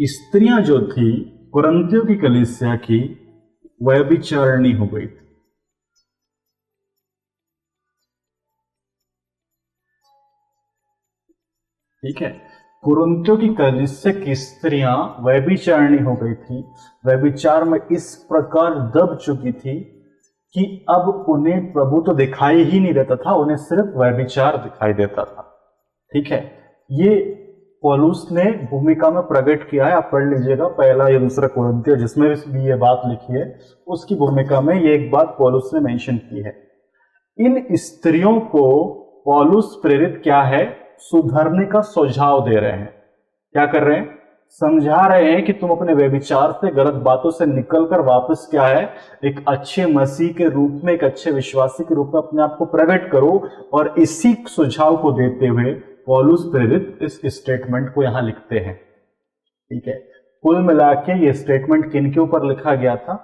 स्त्रियां जो थी कुरिन्थियों की कलीसिया की, व्यभिचारिणी हो गई थी। ठीक है, कुरिन्थियों की कलीसिया की स्त्रियां व्यभिचारिणी हो गई थी, व्यभिचार में इस प्रकार दब चुकी थी कि अब उन्हें प्रभु तो दिखाई ही नहीं देता था, उन्हें सिर्फ व्यभिचार दिखाई देता था। ठीक है, ये पौलुस ने भूमिका में प्रकट किया है, आप पढ़ लीजिएगा पहला या दूसरा कुरिन्थियों, जिसमें भी ये बात लिखी है, उसकी भूमिका में ये एक बात पौलुस ने मेंशन की है। इन स्त्रियों को पौलुस प्रेरित क्या है, सुधरने का सुझाव दे रहे हैं। क्या कर रहे हैं, समझा रहे हैं कि तुम अपने व्यभिचार से, गलत बातों से निकलकर वापस क्या है, एक अच्छे मसीह के रूप में, एक अच्छे विश्वासी के रूप में अपने आप को प्रकट करो। और इसी सुझाव को देते हुए पौलुस प्रेरित इस स्टेटमेंट को यहां लिखते हैं। ठीक है, कुल मिला के ये स्टेटमेंट किन के ऊपर लिखा गया था,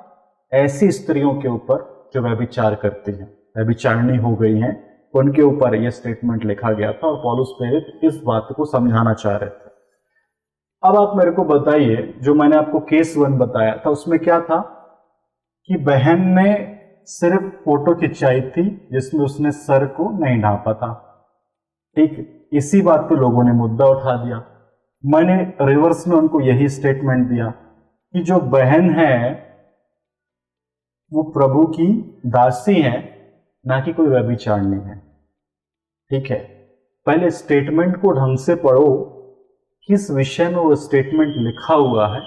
ऐसी स्त्रियों के ऊपर जो व्यभिचार करती हैं, व्यभिचारिणी हो गई हैं, उनके ऊपर यह स्टेटमेंट लिखा गया था और पौलुस प्रेरित इस बात को समझाना चाह रहे थे। अब आप मेरे को बताइए, जो मैंने आपको केस 1 बताया था उसमें क्या था कि बहन ने सिर्फ फोटो खिंचाई थी जिसमें उसने सर को नहीं ढांपा था। ठीक, इसी बात पे लोगों ने मुद्दा उठा दिया। मैंने रिवर्स में उनको यही स्टेटमेंट दिया कि जो बहन है वो प्रभु की दासी है, ना कि कोई व्यभिचारिणी है। ठीक है, पहले स्टेटमेंट को ढंग से पढ़ो, किस विषय में वो स्टेटमेंट लिखा हुआ है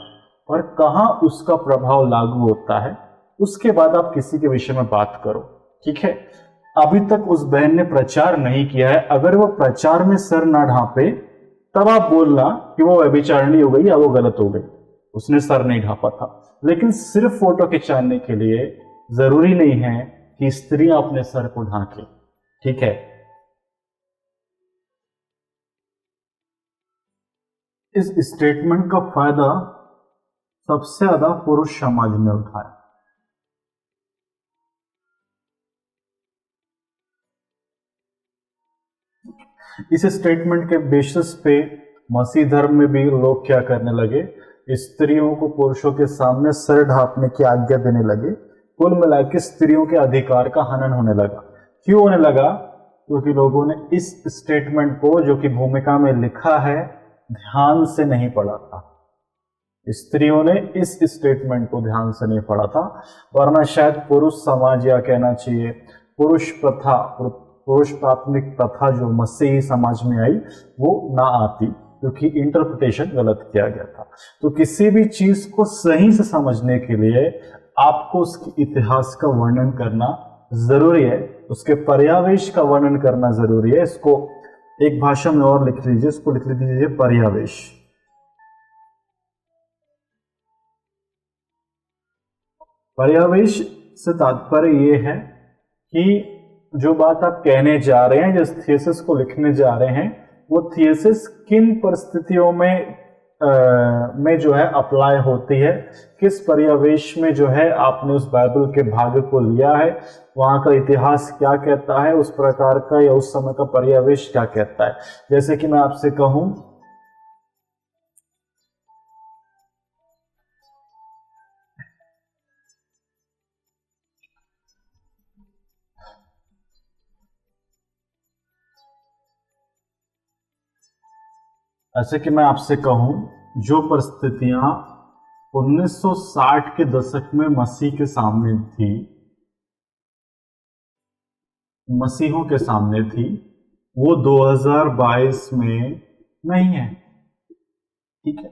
और कहां उसका प्रभाव लागू होता है, उसके बाद आप किसी के विषय में बात करो। ठीक है, अभी तक उस बहन ने प्रचार नहीं किया है, अगर वो प्रचार में सर ना ढांपे तब आप बोलना कि वो व्यभिचारिणी हो गई या वो गलत हो गई, उसने सर नहीं ढांपा था। लेकिन सिर्फ फोटो खिंचाने के लिए जरूरी नहीं है कि स्त्रियां अपने सर को ढांके। ठीक है, इस स्टेटमेंट का फायदा सबसे ज्यादा पुरुष समाज ने उठाया। इस स्टेटमेंट के बेसिस पे मसीह धर्म में भी लोग क्या करने लगे, स्त्रियों को पुरुषों के सामने सर ढांपने की आज्ञा देने लगे। कुल मिलाकर स्त्रियों के अधिकार का हनन होने लगा। क्यों होने लगा, क्योंकि लोगों ने इस स्टेटमेंट को जो कि भूमिका में लिखा है ध्यान से नहीं पढ़ा था। स्त्रियों ने इस स्टेटमेंट को ध्यान से नहीं पढ़ा था, वरना शायद पुरुष समाज या कहना चाहिए पुरुष प्रथा, पुरुष प्राथमिक प्रथा जो मसीही समाज में आई वो ना आती, क्योंकि इंटरप्रिटेशन गलत किया गया था। तो किसी भी चीज को सही से समझने के लिए आपको उसके इतिहास का वर्णन करना जरूरी है, उसके पर्यावेश का वर्णन करना जरूरी है। इसको एक भाषा में और लिख लीजिए, इसको लिख लीजिए पर्यावेश। पर्यावेश से तात्पर्य ये है कि जो बात आप कहने जा रहे हैं, जिस थीसिस को लिखने जा रहे हैं, वो थीसिस किन परिस्थितियों में जो है अप्लाई होती है, किस पर्यावेश में जो है आपने उस बाइबल के भाग को लिया है, वहां का इतिहास क्या कहता है, उस प्रकार का या उस समय का पर्यावेश क्या कहता है। जैसे कि मैं आपसे कहूं ऐसे कि मैं आपसे कहूं जो परिस्थितियां 1960 के दशक में मसीह के सामने थी, मसीहों के सामने थी, वो 2022 में नहीं है। ठीक है,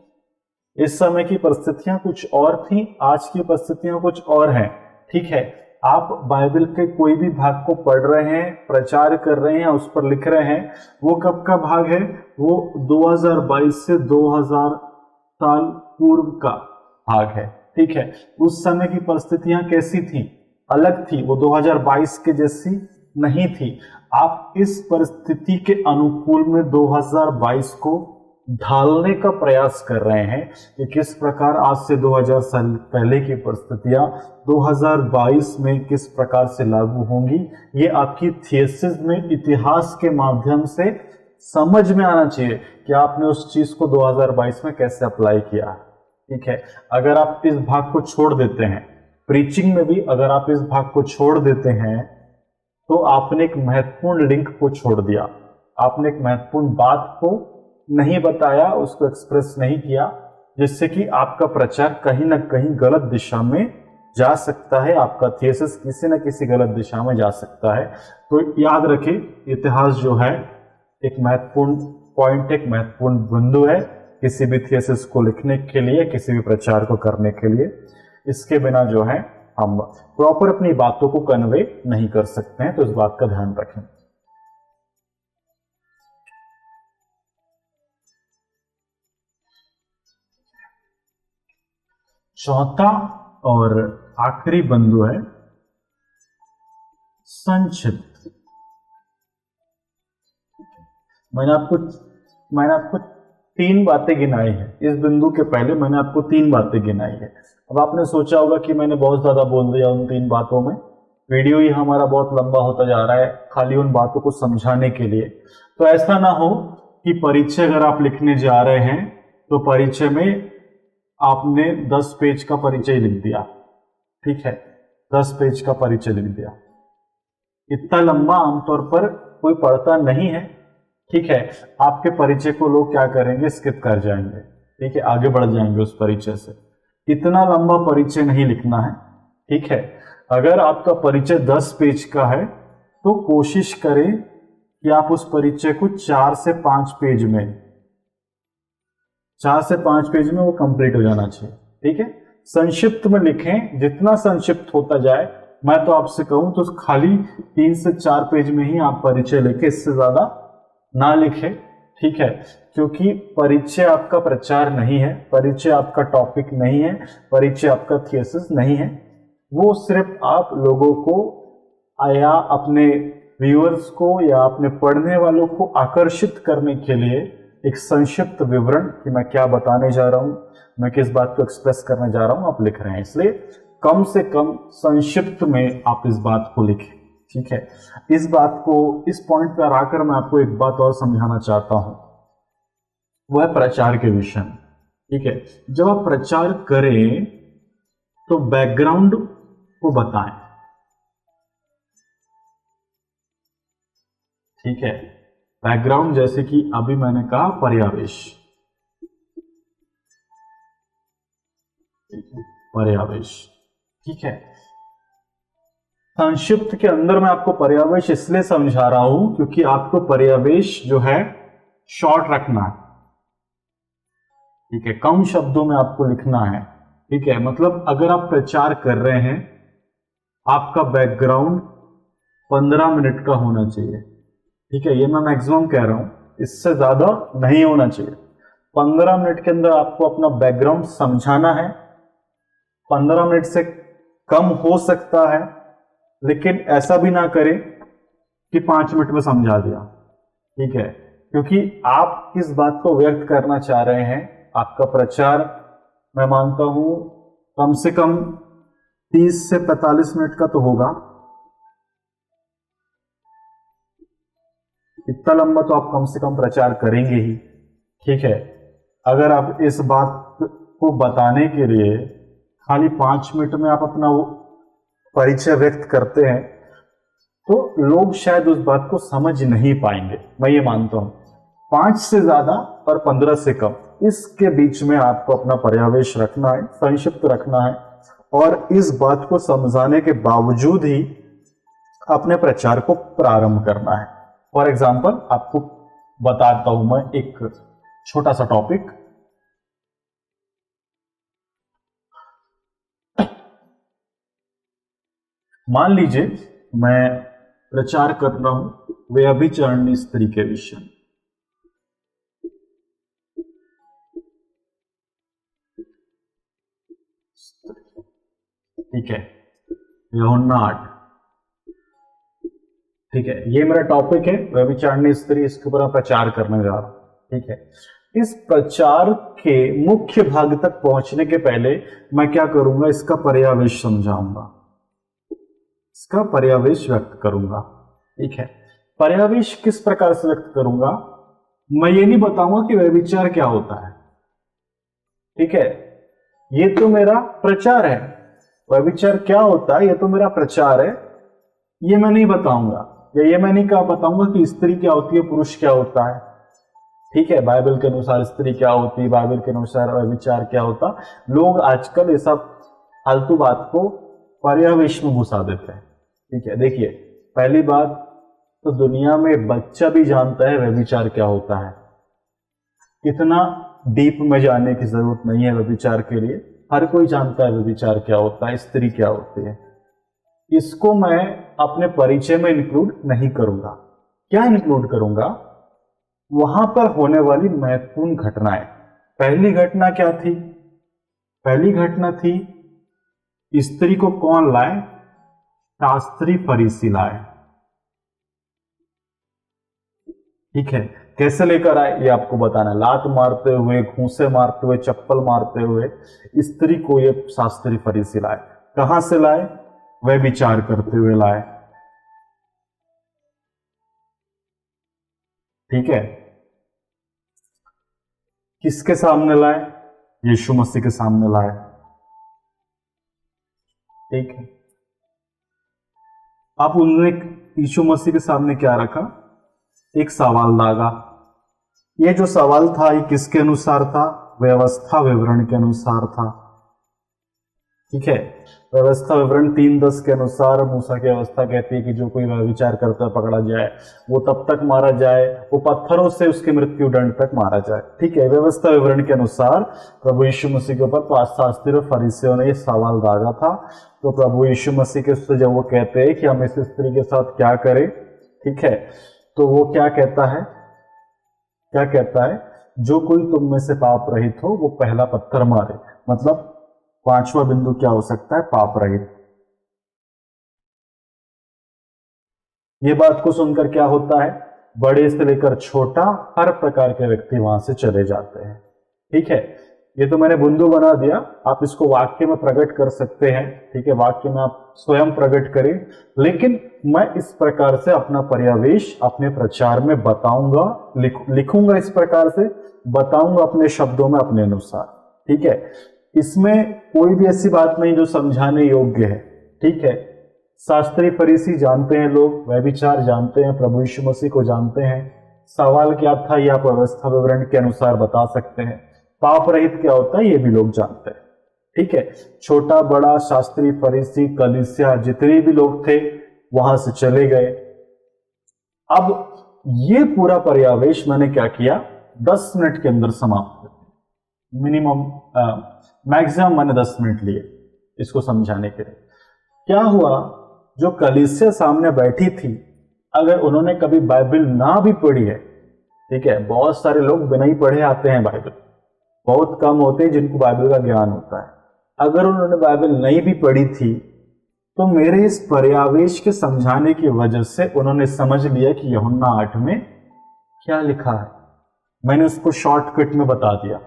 इस समय की परिस्थितियां कुछ और थी, आज की परिस्थितियां कुछ और हैं। ठीक है, आप बाइबल के कोई भी भाग को पढ़ रहे हैं, प्रचार कर रहे हैं, उस पर लिख रहे हैं, वो कब का भाग है? वो 2022 से 2000 साल पूर्व का भाग है। ठीक है, उस समय की परिस्थितियां कैसी थी? अलग थी, वो 2022 के जैसी नहीं थी। आप इस परिस्थिति के अनुकूल में 2022 को ढालने का प्रयास कर रहे हैं कि किस प्रकार आज से 2000 साल पहले की परिस्थितियां 2022 में किस प्रकार से लागू होंगी। ये आपकी थीसिस में इतिहास के माध्यम से समझ में आना चाहिए कि आपने उस चीज को 2022 में कैसे अप्लाई किया। ठीक है, अगर आप इस भाग को छोड़ देते हैं, प्रीचिंग में भी अगर आप इस भाग को छोड़ देते हैं तो आपने एक महत्वपूर्ण लिंक को छोड़ दिया, आपने एक महत्वपूर्ण बात को नहीं बताया, उसको एक्सप्रेस नहीं किया, जिससे कि आपका प्रचार कहीं ना कहीं गलत दिशा में जा सकता है, आपका थीसिस किसी न किसी गलत दिशा में जा सकता है। तो याद रखिए, इतिहास जो है एक महत्वपूर्ण पॉइंट, एक महत्वपूर्ण बिंदु है किसी भी थीसिस को लिखने के लिए, किसी भी प्रचार को करने के लिए। इसके बिना जो है हम प्रॉपर अपनी बातों को कन्वे नहीं कर सकते हैं, तो इस बात का ध्यान रखें। चौथा और आखिरी बिंदु है संक्षिप्त। मैंने आपको 3 बातें गिनाई है, इस बिंदु के पहले मैंने आपको 3 बातें गिनाई है। अब आपने सोचा होगा कि मैंने बहुत ज्यादा बोल दिया उन 3 बातों में, वीडियो ही हमारा बहुत लंबा होता जा रहा है खाली उन बातों को समझाने के लिए। तो ऐसा ना हो कि परिचय अगर आप लिखने जा रहे हैं तो परिचय में आपने 10 पेज का परिचय लिख दिया। ठीक है, 10 पेज का परिचय लिख दिया, इतना लंबा आमतौर पर कोई पढ़ता नहीं है। ठीक है, आपके परिचय को लोग क्या करेंगे, स्किप कर जाएंगे। ठीक है, आगे बढ़ जाएंगे उस परिचय से। इतना लंबा परिचय नहीं लिखना है। ठीक है, अगर आपका परिचय 10 पेज का है तो कोशिश करें कि आप उस परिचय को 4 से 5 पेज में, 4 से 5 पेज में वो कंप्लीट हो जाना चाहिए। ठीक है, संक्षिप्त में लिखें, जितना संक्षिप्त होता जाए। मैं तो आपसे कहूं तो खाली 3 से 4 पेज में ही आप परिचय लिखें, इससे ज्यादा ना लिखें। ठीक है, क्योंकि परिचय आपका प्रचार नहीं है, परिचय आपका टॉपिक नहीं है, परिचय आपका थीसिस नहीं है। वो सिर्फ आप लोगों को या अपने व्यूअर्स को या अपने पढ़ने वालों को आकर्षित करने के लिए एक संक्षिप्त विवरण कि मैं क्या बताने जा रहा हूं, मैं किस बात को एक्सप्रेस करने जा रहा हूं, आप लिख रहे हैं। इसलिए कम से कम संक्षिप्त में आप इस बात को लिखें। ठीक है, इस बात को, इस पॉइंट पर आकर मैं आपको एक बात और समझाना चाहता हूं, वो है प्रचार के विषय में। ठीक है, जब आप प्रचार करें तो बैकग्राउंड को बताएं। ठीक है। बैकग्राउंड जैसे कि अभी मैंने कहा पर्यावेश, पर्यावेश, ठीक है। संक्षिप्त के अंदर मैं आपको पर्यावेश इसलिए समझा रहा हूं क्योंकि आपको पर्यावेश जो है शॉर्ट रखना है, ठीक है, कम शब्दों में आपको लिखना है, ठीक है। मतलब अगर आप प्रचार कर रहे हैं, आपका बैकग्राउंड 15 मिनट का होना चाहिए, ठीक है। ये मैं मैक्सिमम कह रहा हूं, इससे ज्यादा नहीं होना चाहिए। 15 मिनट के अंदर आपको अपना बैकग्राउंड समझाना है। 15 मिनट से कम हो सकता है, लेकिन ऐसा भी ना करें कि 5 मिनट में समझा दिया, ठीक है। क्योंकि आप किस बात को व्यक्त करना चाह रहे हैं, आपका प्रचार मैं मानता हूं कम से कम 30 से 45 मिनट का तो होगा। इतना लंबा तो आप कम से कम प्रचार करेंगे ही, ठीक है। अगर आप इस बात को बताने के लिए खाली 5 मिनट में आप अपना वो परिचय व्यक्त करते हैं, तो लोग शायद उस बात को समझ नहीं पाएंगे, मैं ये मानता हूं। 5 से ज्यादा और 15 से कम, इसके बीच में आपको अपना पर्यावेश रखना है, संक्षिप्त रखना है, और इस बात को समझाने के बावजूद ही अपने प्रचार को प्रारंभ करना है। फॉर एग्जाम्पल आपको बताता हूं मैं एक छोटा सा टॉपिक। मान लीजिए मैं प्रचार कर रहा हूं व्यभिचारिणी स्त्री के विषय में, ठीक है, यूहन्ना 8, ठीक है। ये मेरा टॉपिक है व्यभिचारिणी स्त्री, इसके ऊपर मैं प्रचार करने जा रहा हूं, ठीक है। इस प्रचार के मुख्य भाग तक पहुंचने के पहले मैं क्या करूंगा, इसका पर्यावेश समझाऊंगा, इसका पर्यावेश व्यक्त करूंगा, ठीक है। पर्यावेश किस प्रकार से व्यक्त करूंगा, मैं ये नहीं बताऊंगा कि व्यभिचार क्या होता है, ठीक है। ये तो मेरा प्रचार है, व्यभिचार क्या होता है ये तो मेरा प्रचार है, ये मैं नहीं बताऊंगा, या ये मैं नहीं बताऊंगा कि स्त्री क्या होती है, पुरुष क्या होता है, ठीक है। बाइबल के अनुसार स्त्री क्या होती है, बाइबल के अनुसार व्यभिचार क्या होता। लोग आजकल ये सब फालतू बात को पर्यावेश में घुसा देते हैं, ठीक है। देखिए, पहली बात तो दुनिया में बच्चा भी जानता है व्यभिचार क्या होता है, इतना डीप में जाने की जरूरत नहीं है व्यभिचार के लिए, हर कोई जानता है व्यभिचार क्या होता है, स्त्री क्या होती है। इसको मैं अपने परिचय में इंक्लूड नहीं करूंगा। क्या इंक्लूड करूंगा, वहां पर होने वाली महत्वपूर्ण घटनाएं। पहली घटना क्या थी, पहली घटना थी स्त्री को कौन लाए, शास्त्री फरीसी लाए, ठीक है। कैसे लेकर आए ये आपको बताना है, लात मारते हुए, घूंसे मारते हुए, चप्पल मारते हुए स्त्री को ये शास्त्री फरीसी लाए। कहां से लाए, व्यभिचार करते हुए लाए, ठीक है। किसके सामने लाए, यीशु मसीह के सामने लाए, ठीक है। अब उन्होंने यीशु मसीह के सामने क्या रखा, एक सवाल दागा। ये जो सवाल था ये किसके अनुसार था, व्यवस्था विवरण के अनुसार था, ठीक है। व्यवस्था विवरण 3:10 के अनुसार मूसा की व्यवस्था कहती है कि जो कोई व्यभिचार करता पकड़ा जाए वो तब तक मारा जाए, वो पत्थरों से उसके मृत्यु दंड तक मारा जाए, ठीक है। व्यवस्था विवरण के अनुसार प्रभु यीशु मसीह के ऊपर शास्त्री और फरीसियों ने ये सवाल दागा था। तो प्रभु यीशु मसीह के उससे जब वो कहते हैं कि हम इस स्त्री के साथ क्या करें, ठीक है, तो वो क्या कहता है, क्या कहता है, जो कोई तुम में से पाप रहित हो वो पहला पत्थर मारे। मतलब 5वां बिंदु क्या हो सकता है, पाप रहित। ये बात को सुनकर क्या होता है, बड़े से लेकर छोटा हर प्रकार के व्यक्ति वहां से चले जाते हैं, ठीक है। ये तो मैंने बिंदु बना दिया, आप इसको वाक्य में प्रकट कर सकते हैं, ठीक है। वाक्य में आप स्वयं प्रकट करें, लेकिन मैं इस प्रकार से अपना पर्यावेश अपने प्रचार में बताऊंगा, लिखूंगा इस प्रकार से, बताऊंगा अपने शब्दों में अपने अनुसार, ठीक है। इसमें कोई भी ऐसी बात नहीं जो समझाने योग्य है, ठीक है। शास्त्री फरीसी जानते हैं लोग, व्यभिचार जानते हैं, प्रभु यीशु मसीह को जानते हैं। सवाल क्या था ये आप व्यवस्था विवरण के अनुसार बता सकते हैं। पाप रहित क्या होता है ये भी लोग जानते हैं। ठीक है, छोटा बड़ा शास्त्री फरीसी कलीसिया जितने भी लोग थे वहां से चले गए। अब ये पूरा पर्यावेश मैंने क्या किया, 10 मिनट के अंदर समाप्त कर दिया। मिनिमम मैक्सिमम मैंने 10 मिनट लिए इसको समझाने के लिए। क्या हुआ, जो कलीसिया सामने बैठी थी, अगर उन्होंने कभी बाइबल ना भी पढ़ी है, ठीक है, बहुत सारे लोग बिना ही पढ़े आते हैं बाइबल, बहुत कम होते हैं जिनको बाइबल का ज्ञान होता है। अगर उन्होंने बाइबल नहीं भी पढ़ी थी तो मेरे इस पर्यावेश के समझाने की वजह से उन्होंने समझ लिया कि यूहन्ना 8 में क्या लिखा है। मैंने उसको शॉर्टकट में बता दिया।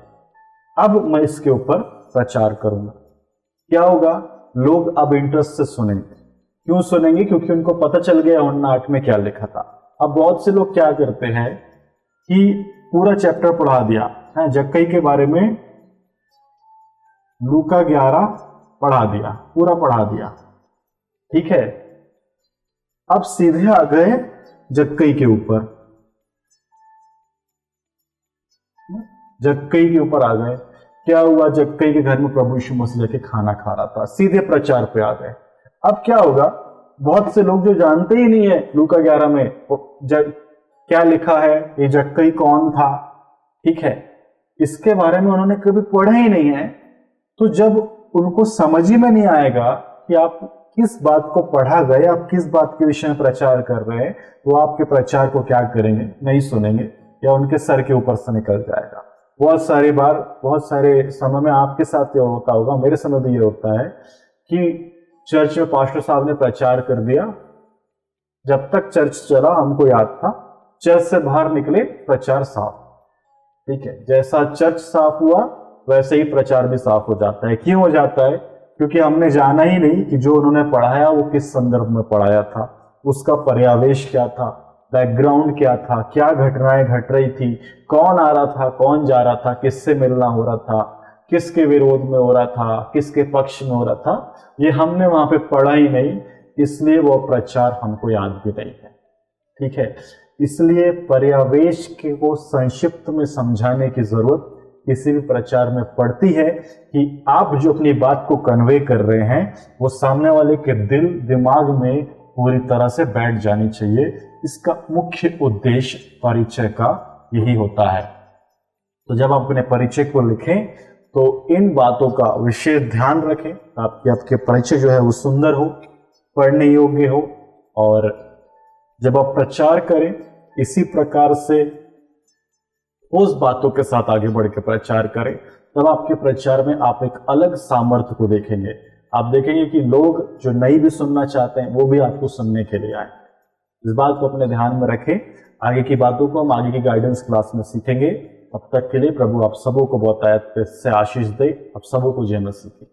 अब मैं इसके ऊपर प्रचार करूंगा। क्या होगा, लोग अब इंटरेस्ट से सुनेंगे। क्यों सुनेंगे? क्योंकि उनको पता चल गया यूहन्ना 8 में क्या लिखा था। अब बहुत से लोग क्या करते हैं कि पूरा चैप्टर पढ़ा दिया है, जक्कई के बारे में लूका 11 पढ़ा दिया, पूरा पढ़ा दिया, ठीक है। अब सीधे आ गए जक्कई के ऊपर, जक्कई के ऊपर आ गए। क्या हुआ, जक्कई के घर में प्रभु यीशु मसीह जाके खाना खा रहा था, सीधे प्रचार पे आ गए। अब क्या होगा, बहुत से लोग जो जानते ही नहीं है लूका 11 में क्या लिखा है, ये जक्कई कौन था, ठीक है, इसके बारे में उन्होंने कभी पढ़ा ही नहीं है। तो जब उनको समझ ही में नहीं आएगा कि आप किस बात को पढ़ा गए, आप किस बात के विषय में प्रचार कर रहे हैं, तो आपके प्रचार को क्या करेंगे, नहीं सुनेंगे या उनके सर के ऊपर से निकल जाएगा। बहुत सारी बार, बहुत सारे समय में आपके साथ ये होता होगा, मेरे समय भी ये होता है कि चर्च में पास्टर साहब ने प्रचार कर दिया, जब तक चर्च चला हमको याद था, चर्च से बाहर निकले प्रचार साफ, ठीक है। जैसा चर्च साफ हुआ वैसे ही प्रचार भी साफ हो जाता है। क्यों हो जाता है? क्योंकि हमने जाना ही नहीं कि जो उन्होंने पढ़ाया वो किस संदर्भ में पढ़ाया था, उसका पर्यावेश क्या था, बैकग्राउंड क्या था, क्या घटनाएं घट रही थी, कौन आ रहा था, कौन जा रहा था, किससे मिलना हो रहा था, किसके विरोध में हो रहा था, किसके पक्ष में हो रहा था, ये हमने वहां पे पढ़ा ही नहीं, इसलिए वो प्रचार हमको याद भी नहीं है, ठीक है। इसलिए पर्यावेश को संक्षिप्त में समझाने की जरूरत किसी भी प्रचार में पड़ती है कि आप जो अपनी बात को कन्वे कर रहे हैं वो सामने वाले के दिल दिमाग में पूरी तरह से बैठ जानी चाहिए। इसका मुख्य उद्देश्य परिचय का यही होता है। तो जब आप अपने परिचय को लिखें तो इन बातों का विशेष ध्यान रखें, आपके परिचय जो है वो सुंदर हो, पढ़ने योग्य हो, और जब आप प्रचार करें इसी प्रकार से उस बातों के साथ आगे बढ़ के प्रचार करें, तब आपके प्रचार में आप एक अलग सामर्थ्य को देखेंगे। आप देखेंगे कि लोग जो नहीं भी सुनना चाहते हैं वो भी आपको सुनने के लिए आए। इस बात को अपने ध्यान में रखें। आगे की बातों को हम आगे की गाइडेंस क्लास में सीखेंगे। तब तक के लिए प्रभु आप सबों को बहुत से आशीष दे, आप सबों को जय मसीह की।